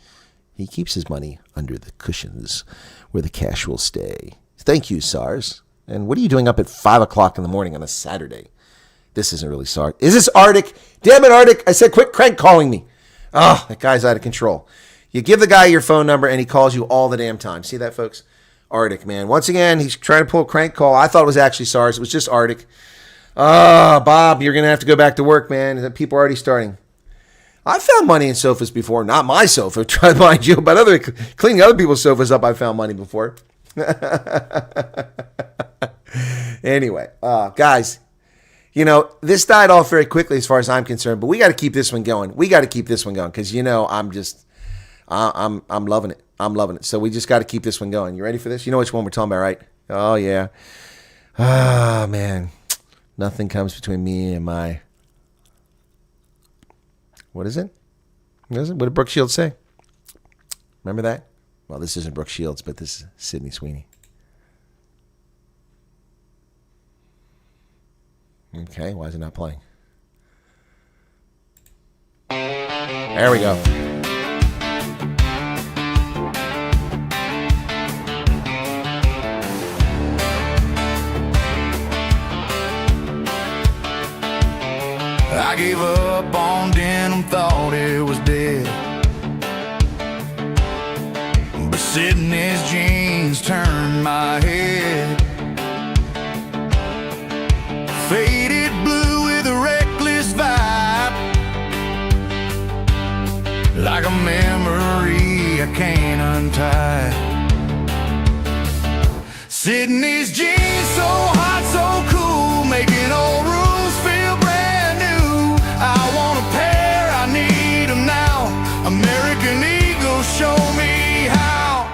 He keeps his money under the cushions, where the cash will stay. Thank you, SARS. And what are you doing up at 5 o'clock in the morning on a Saturday? This isn't really SARS. Is this Arctic? Damn it, Arctic. I said quit crank calling me. Oh, that guy's out of control. You give the guy your phone number and he calls you all the damn time. See that, folks? Arctic, man. Once again, he's trying to pull a crank call. I thought it was actually SARS. It was just Arctic. Bob, you're going to have to go back to work, man. People are already starting. I found money in sofas before. Not my sofa, try to mind you, but cleaning other people's sofas up, I found money before. Anyway, guys, this died off very quickly as far as I'm concerned, but we got to keep this one going. We got to keep this one going because, I'm loving it. I'm loving it. So we just got to keep this one going. You ready for this? You know which one we're talking about, right? Oh, yeah. Ah, man. Nothing comes between me and my... What is it? What did Brooke Shields say? Remember that? Well, this isn't Brooke Shields, but this is Sydney Sweeney. Okay, why is it not playing? There we go. I gave up on denim, thought it was dead, but Sydney's jeans turned my head. Faded blue with a reckless vibe, like a memory I can't untie. Sydney's jeans, so hot, so cool, making old rooms feel brand new. I want a pair, I need them now. American Eagle, show me how.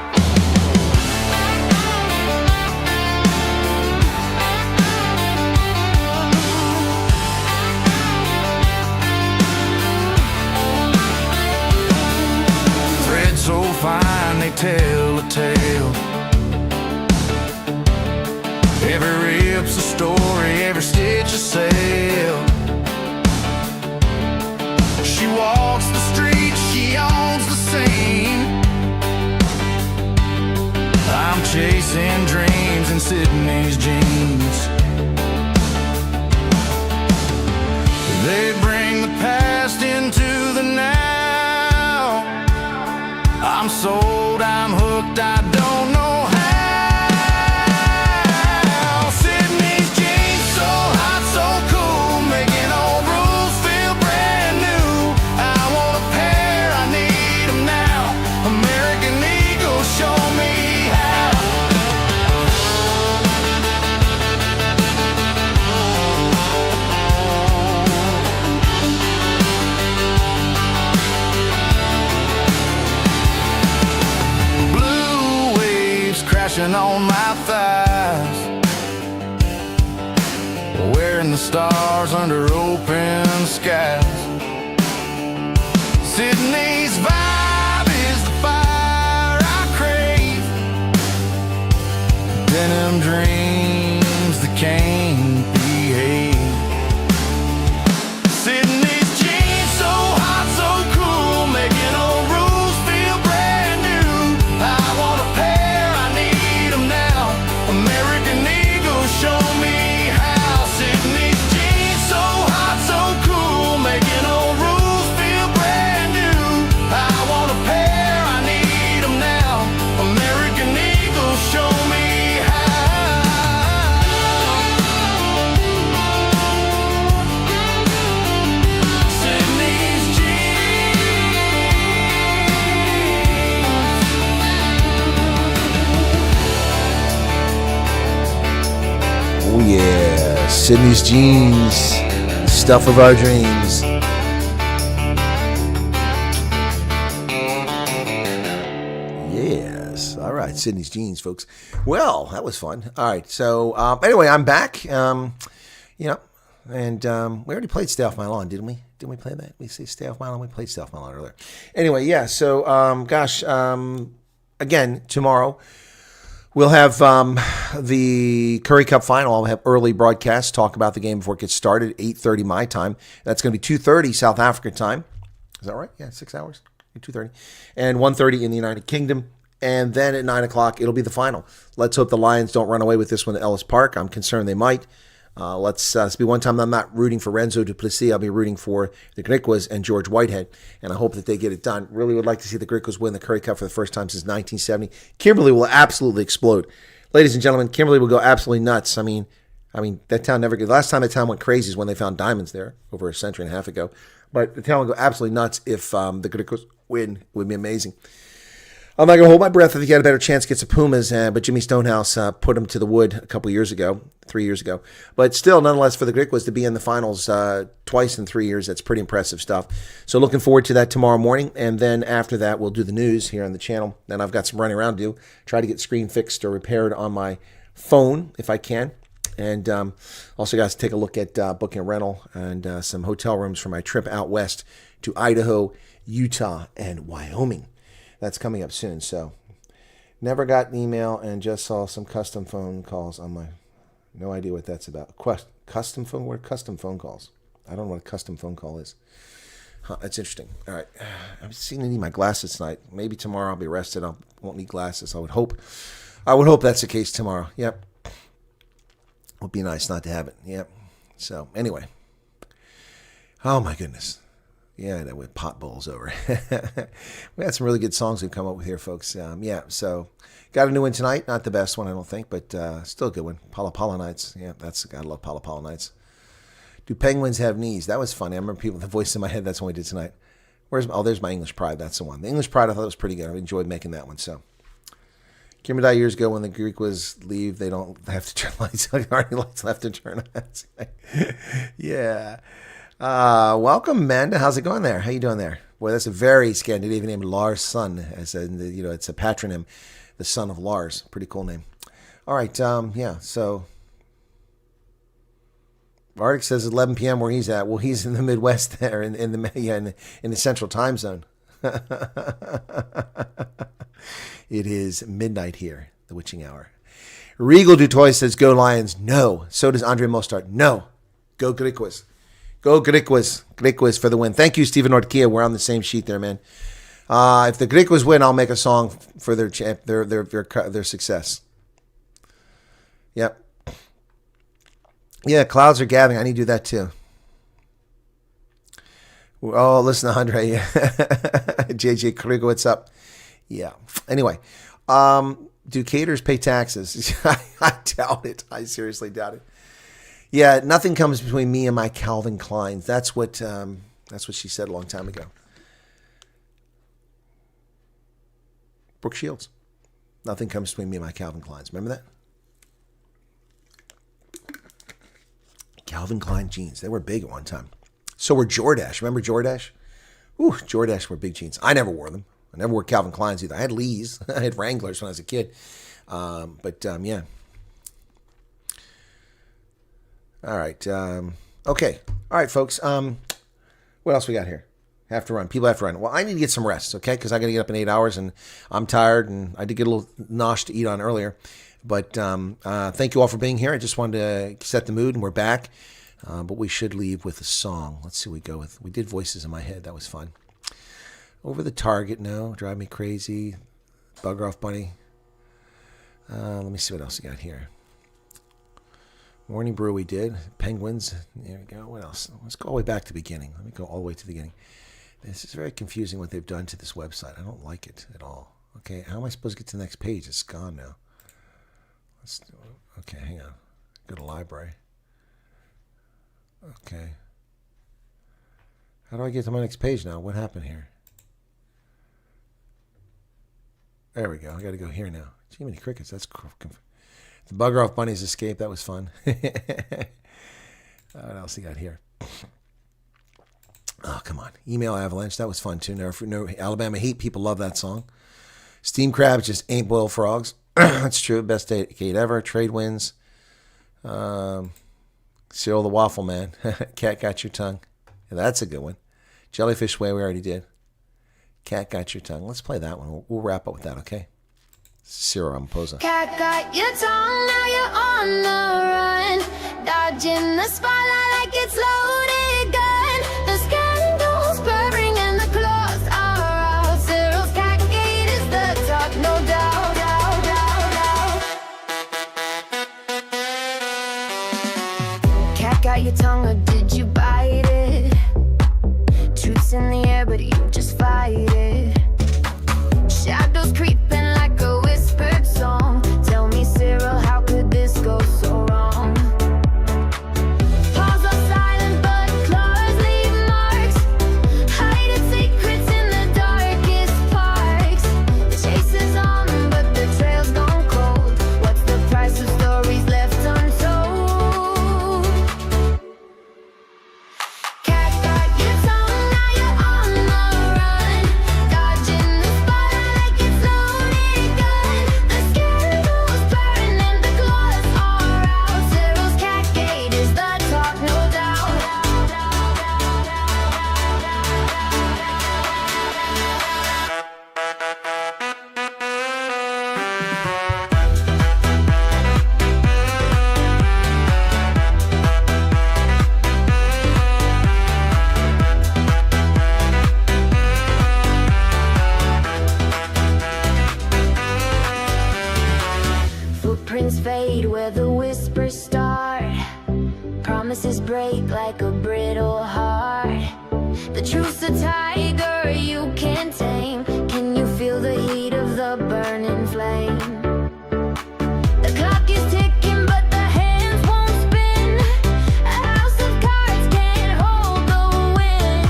Threads so fine, they tell a tale. Every rip's a story, every stitch a sail. She walks the street, she owns the scene. I'm chasing dreams in Sydney's jeans. They bring the past into the now. I'm sold, I'm hooked, I don't know how. Sydney's jeans, so hot, so cool, making old rules feel brand new. I want a pair, I need them now. American Eagle, show me how. Blue waves crashing on my thighs, wearing the stars under open skies. Sydney's vibe is the fire I crave. Denim dreams that can't behave. Sydney's jeans, so hot, so cool, making old rules feel brand new. I want a pair, I need them now. American Eagle, show me how. Sydney's jeans, so hot, so cool, making old rules feel brand new. I want a pair, I need them now. American Eagle, show me how. Sydney's Oh yeah, Sydney's jeans, stuff of our dreams. Yes, all right, Sydney's jeans, folks. Well, that was fun. All right, so anyway, I'm back. And we already played Stay Off My Lawn, didn't we? Didn't we play that? We say Stay Off My Lawn. We played Stay Off My Lawn earlier. Anyway, yeah. So, again, tomorrow we'll have the Curry Cup final. I'll have early broadcasts, talk about the game before it gets started, 8:30 my time. That's going to be 2:30 South Africa time. Is that right? Yeah, 6 hours. 2:30. And 1:30 in the United Kingdom. And then at 9 o'clock, it'll be the final. Let's hope the Lions don't run away with this one at Ellis Park. I'm concerned they might. Let's be one time I'm not rooting for Renzo Duplessis. I'll be rooting for the Griquas and George Whitehead, and I hope that they get it done. Really would like to see the Griquas win the Curry Cup for the first time since 1970. Kimberley will absolutely explode. Ladies and gentlemen, Kimberley will go absolutely nuts. I mean, that town never... Last time the town went crazy is when they found diamonds there over a century and a half ago. But the town will go absolutely nuts if the Griquas win. It would be amazing. I'm not going to hold my breath if he had a better chance against the Pumas, but Jimmy Stonehouse put him to the wood a couple years ago, 3 years ago. But still, nonetheless, for the Griquas to be in the finals twice in 3 years, that's pretty impressive stuff. So looking forward to that tomorrow morning, and then after that, we'll do the news here on the channel. Then I've got some running around to do, try to get screen fixed or repaired on my phone if I can. And also, guys, take a look at booking a rental and some hotel rooms for my trip out west to Idaho, Utah, and Wyoming. That's coming up soon. So, never got an email and just saw some custom phone calls on my. No idea what that's about. Custom phone? What are custom phone calls? I don't know what a custom phone call is. Huh, that's interesting. All right. I'm seeing I need my glasses tonight. Maybe tomorrow I'll be rested. I won't need glasses. I would hope that's the case tomorrow. Yep. Would be nice not to have it. Yep. So anyway. Oh my goodness. Yeah, that went pot bowls over. We had some really good songs we've come up with here, folks. Yeah, so got a new one tonight. Not the best one, I don't think, but still a good one. Pala Pala Nights. Yeah, gotta love Pala Pala Nights. Do penguins have knees? That was funny. I remember people, the voice in my head, that's what we did tonight. There's my English Pride. That's the one. The English Pride, I thought was pretty good. I enjoyed making that one, so. Kimber died years ago when the Greek was leave. They don't have to turn lights on. Already lights left to turn on. Yeah. Welcome, Amanda. How's it going there? How you doing there? Boy, that's a very Scandinavian name, Lars' son. It's a patronym, the son of Lars. Pretty cool name. All right. Yeah. So Arctic says 11 p.m. where he's at. Well, he's in the Midwest there, in the Central Time Zone. It is midnight here, the witching hour. Regal Dutoy says, "Go Lions." No. So does Andre Mostart. No. Go Griquas. Go Griquas. Griquas for the win. Thank you, Stephen Ortkia. We're on the same sheet there, man. If the Griquas win, I'll make a song for their success. Yep. Yeah, clouds are gathering. I need to do that too. Oh, listen to Andre. JJ Krieger, what's up? Yeah. Anyway, do caterers pay taxes? I doubt it. I seriously doubt it. Yeah, nothing comes between me and my Calvin Kleins. That's what she said a long time ago. Brooke Shields. Nothing comes between me and my Calvin Kleins. Remember that? Calvin Klein jeans. They were big at one time. So were Jordache. Remember Jordache? Ooh, Jordache were big jeans. I never wore them. I never wore Calvin Kleins either. I had Lee's. I had Wranglers when I was a kid. Yeah. All right. Okay. All right, folks. What else we got here? Have to run. People have to run. Well, I need to get some rest, okay? Because I got to get up in 8 hours, and I'm tired, and I did get a little nosh to eat on earlier. But thank you all for being here. I just wanted to set the mood, and we're back. But we should leave with a song. Let's see what we go with. We did Voices in My Head. That was fun. Over the Target, no. Drive Me Crazy. Bugger Off Bunny. Let me see what else we got here. Morning Brew we did. Penguins. There we go. What else? Let's go all the way back to the beginning. Let me go all the way to the beginning. This is very confusing what they've done to this website. I don't like it at all. Okay, how am I supposed to get to the next page? It's gone now. Okay, hang on. Go to library. Okay. How do I get to my next page now? What happened here? There we go. I got to go here now. Gee, many crickets. That's the Bugger Off Bunny's escape. That was fun. What else you got here? Oh, come on. Email Avalanche. That was fun, too. No Alabama Heat. People love that song. Steam Crabs just ain't boiled frogs. That's true. Best decade ever. Trade wins. Cyril the Waffle Man. Cat Got Your Tongue. Yeah, that's a good one. Jellyfish Way we already did. Cat Got Your Tongue. Let's play that one. We'll wrap up with that, okay? Cyril Ramaphosa. Cat got your tongue, now you're on the run. Dodging the spotlight like it's loaded gun. The scandal's purring and the claws are out. Cyril's cat gate is the talk, no doubt. Cat got your tongue, or did you bite it? Truth's in the air, but you just fight it. Shadows creeping like a whispered song. Tell me, Cyril, how could this go so wrong? Paws are silent, but claws leave marks. Hiding secrets in the darkest parks. The chase is on, but the trail's gone cold. What's the price of stories left untold? Footprints fade where the whispers start. Promises break like a brittle heart. The truth's a tiger you can't tame. Can you feel the heat of the burning flame? The clock is ticking but the hands won't spin. A house of cards can't hold the wind.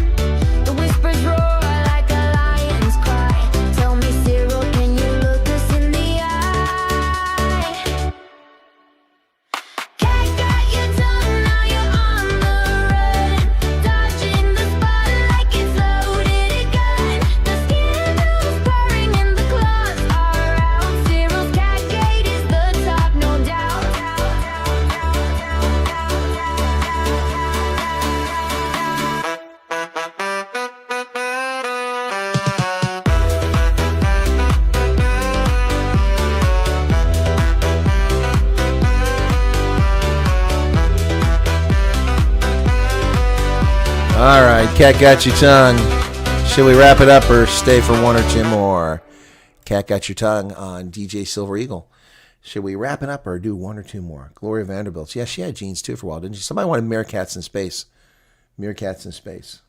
The whispers roar like a lion's cry. Tell me, Cyril, can you look us in the eye? Cat got your tongue, now you're on the run. Dodging the spotlight like it's loaded gun. The scandal's purring and the claws are out. Cyril's cat gate is the top, no doubt. All right, Cat Got Your Tongue. Should we wrap it up or stay for one or two more? Cat Got Your Tongue on DJ Silver Eagle. Should we wrap it up or do one or two more? Gloria Vanderbilt. Yeah, she had jeans too for a while, didn't she? Somebody wanted Meerkats in Space. Meerkats in Space.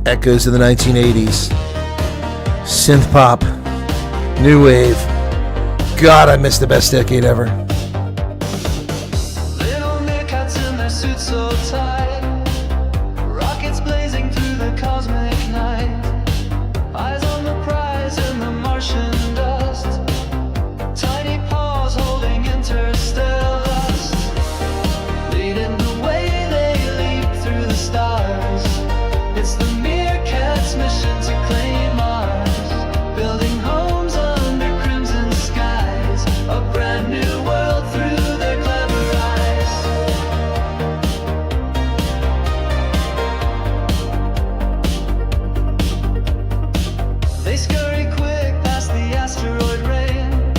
Echoes of the 1980s. Synth pop. New wave. God, I missed the best decade ever. Little meerkats in their suits so tight, rockets blazing through the cosmic night, eyes on the prize in the Martian dust, tiny paws holding interstellar lust, leading the way they leap through the stars. It's the meerkats' mission to claim Mars, building homes under crimson skies, a brand new world through their clever eyes. They scurry quick past the asteroid rain,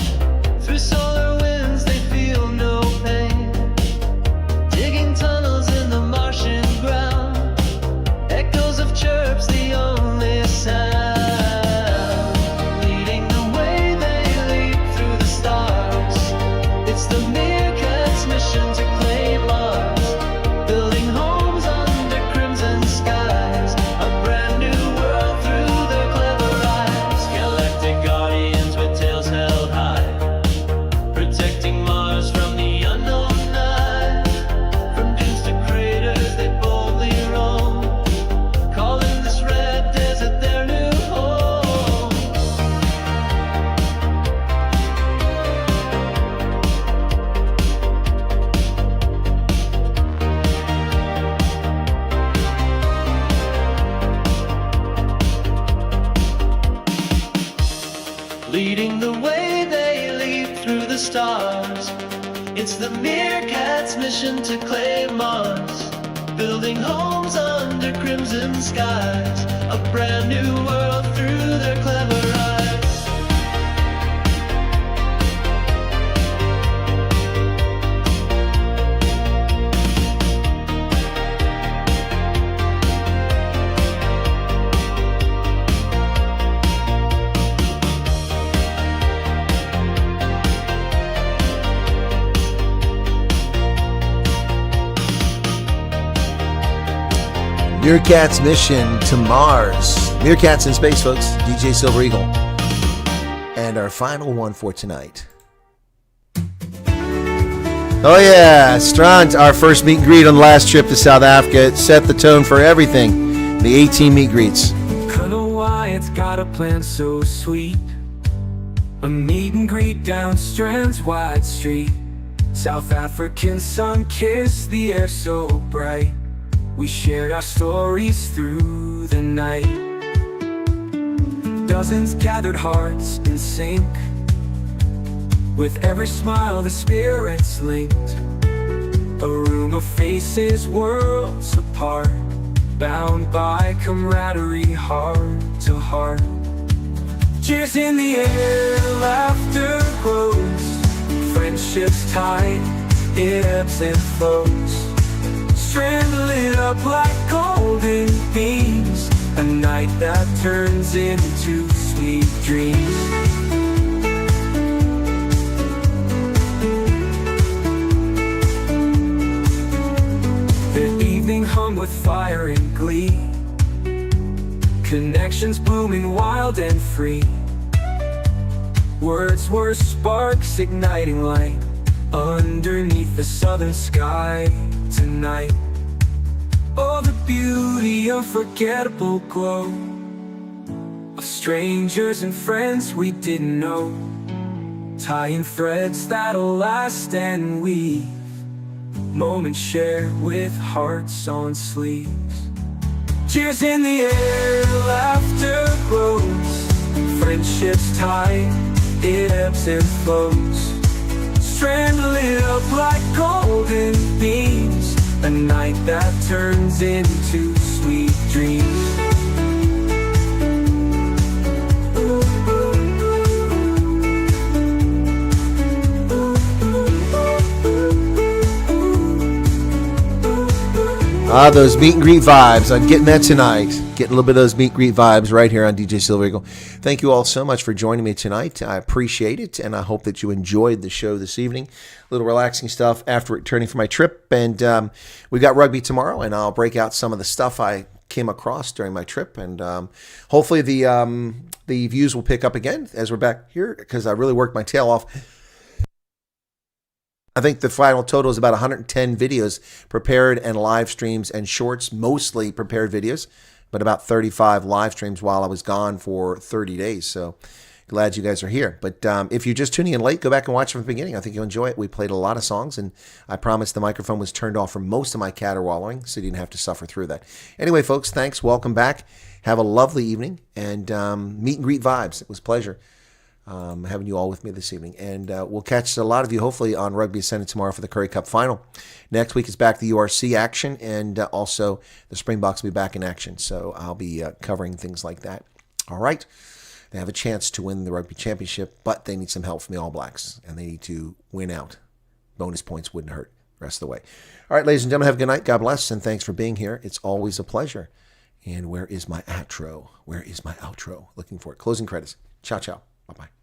through solar winds they feel no pain, digging tunnels in the Martian ground, echoes of chirps the only sound, leading the way they leap through the stars. It's the meerkats' mission to claim Mars, building homes under crimson skies, a brand new world through their clever eyes. Galactic guardians with tails held high, protecting Mars from the unknown night. From dunes to craters they boldly roam, calling this red desert their new home. Leading the way they leap through the stars. It's the meerkats' mission to claim Mars, building homes under crimson skies, a brand new world through their clever eyes. Meerkats' mission to Mars. Meerkats in Space, folks. DJ Silver Eagle. And our final one for tonight. Oh yeah, Strand, our first meet and greet on the last trip to South Africa. It set the tone for everything. The 18 meet greets. Colonel Wyatt's got a plan so sweet. A meet and greet down Strand's wide street. South African sun kissed the air so bright. We shared our stories through the night. Dozens gathered hearts in sync. With every smile the spirits linked. A room of faces worlds apart, bound by camaraderie heart to heart. Cheers in the air, laughter grows. Friendships tight, it ebbs and flows. up like golden beams, a night that turns into sweet dreams. The evening hung with fire and glee, connections blooming wild and free. Words were sparks igniting light underneath the southern sky tonight. Oh, the beauty, unforgettable glow of strangers and friends we didn't know, tying threads that'll last and weave moments shared with hearts on sleeves. Cheers in the air, laughter grows, friendships tight, it ebbs and flows. Strand lit up like golden beams, a night that turns into sweet dreams. Those meet and greet vibes. I'm getting that tonight. Getting a little bit of those meet and greet vibes right here on DJ Silver Eagle. Thank you all so much for joining me tonight. I appreciate it, and I hope that you enjoyed the show this evening. A little relaxing stuff after returning from my trip. And we got rugby tomorrow, and I'll break out some of the stuff I came across during my trip. And hopefully the views will pick up again as we're back here, because I really worked my tail off. I think the final total is about 110 videos prepared, and live streams and shorts, mostly prepared videos, but about 35 live streams while I was gone for 30 days. So glad you guys are here. But if you're just tuning in late, go back and watch from the beginning. I think you'll enjoy it. We played a lot of songs, and I promise the microphone was turned off for most of my caterwauling, so you didn't have to suffer through that. Anyway, folks, thanks. Welcome back. Have a lovely evening, and meet and greet vibes. It was a pleasure having you all with me this evening. And we'll catch a lot of you hopefully on Rugby Ascended tomorrow for the Curry Cup final. Next week is back the URC action, and also the Springboks will be back in action. So I'll be covering things like that. All right. They have a chance to win the rugby championship, but they need some help from the All Blacks, and they need to win out. Bonus points wouldn't hurt the rest of the way. All right, ladies and gentlemen, have a good night. God bless, and thanks for being here. It's always a pleasure. And where is my outro? Where is my outro? Looking for it. Closing credits. Ciao, ciao. Bye-bye.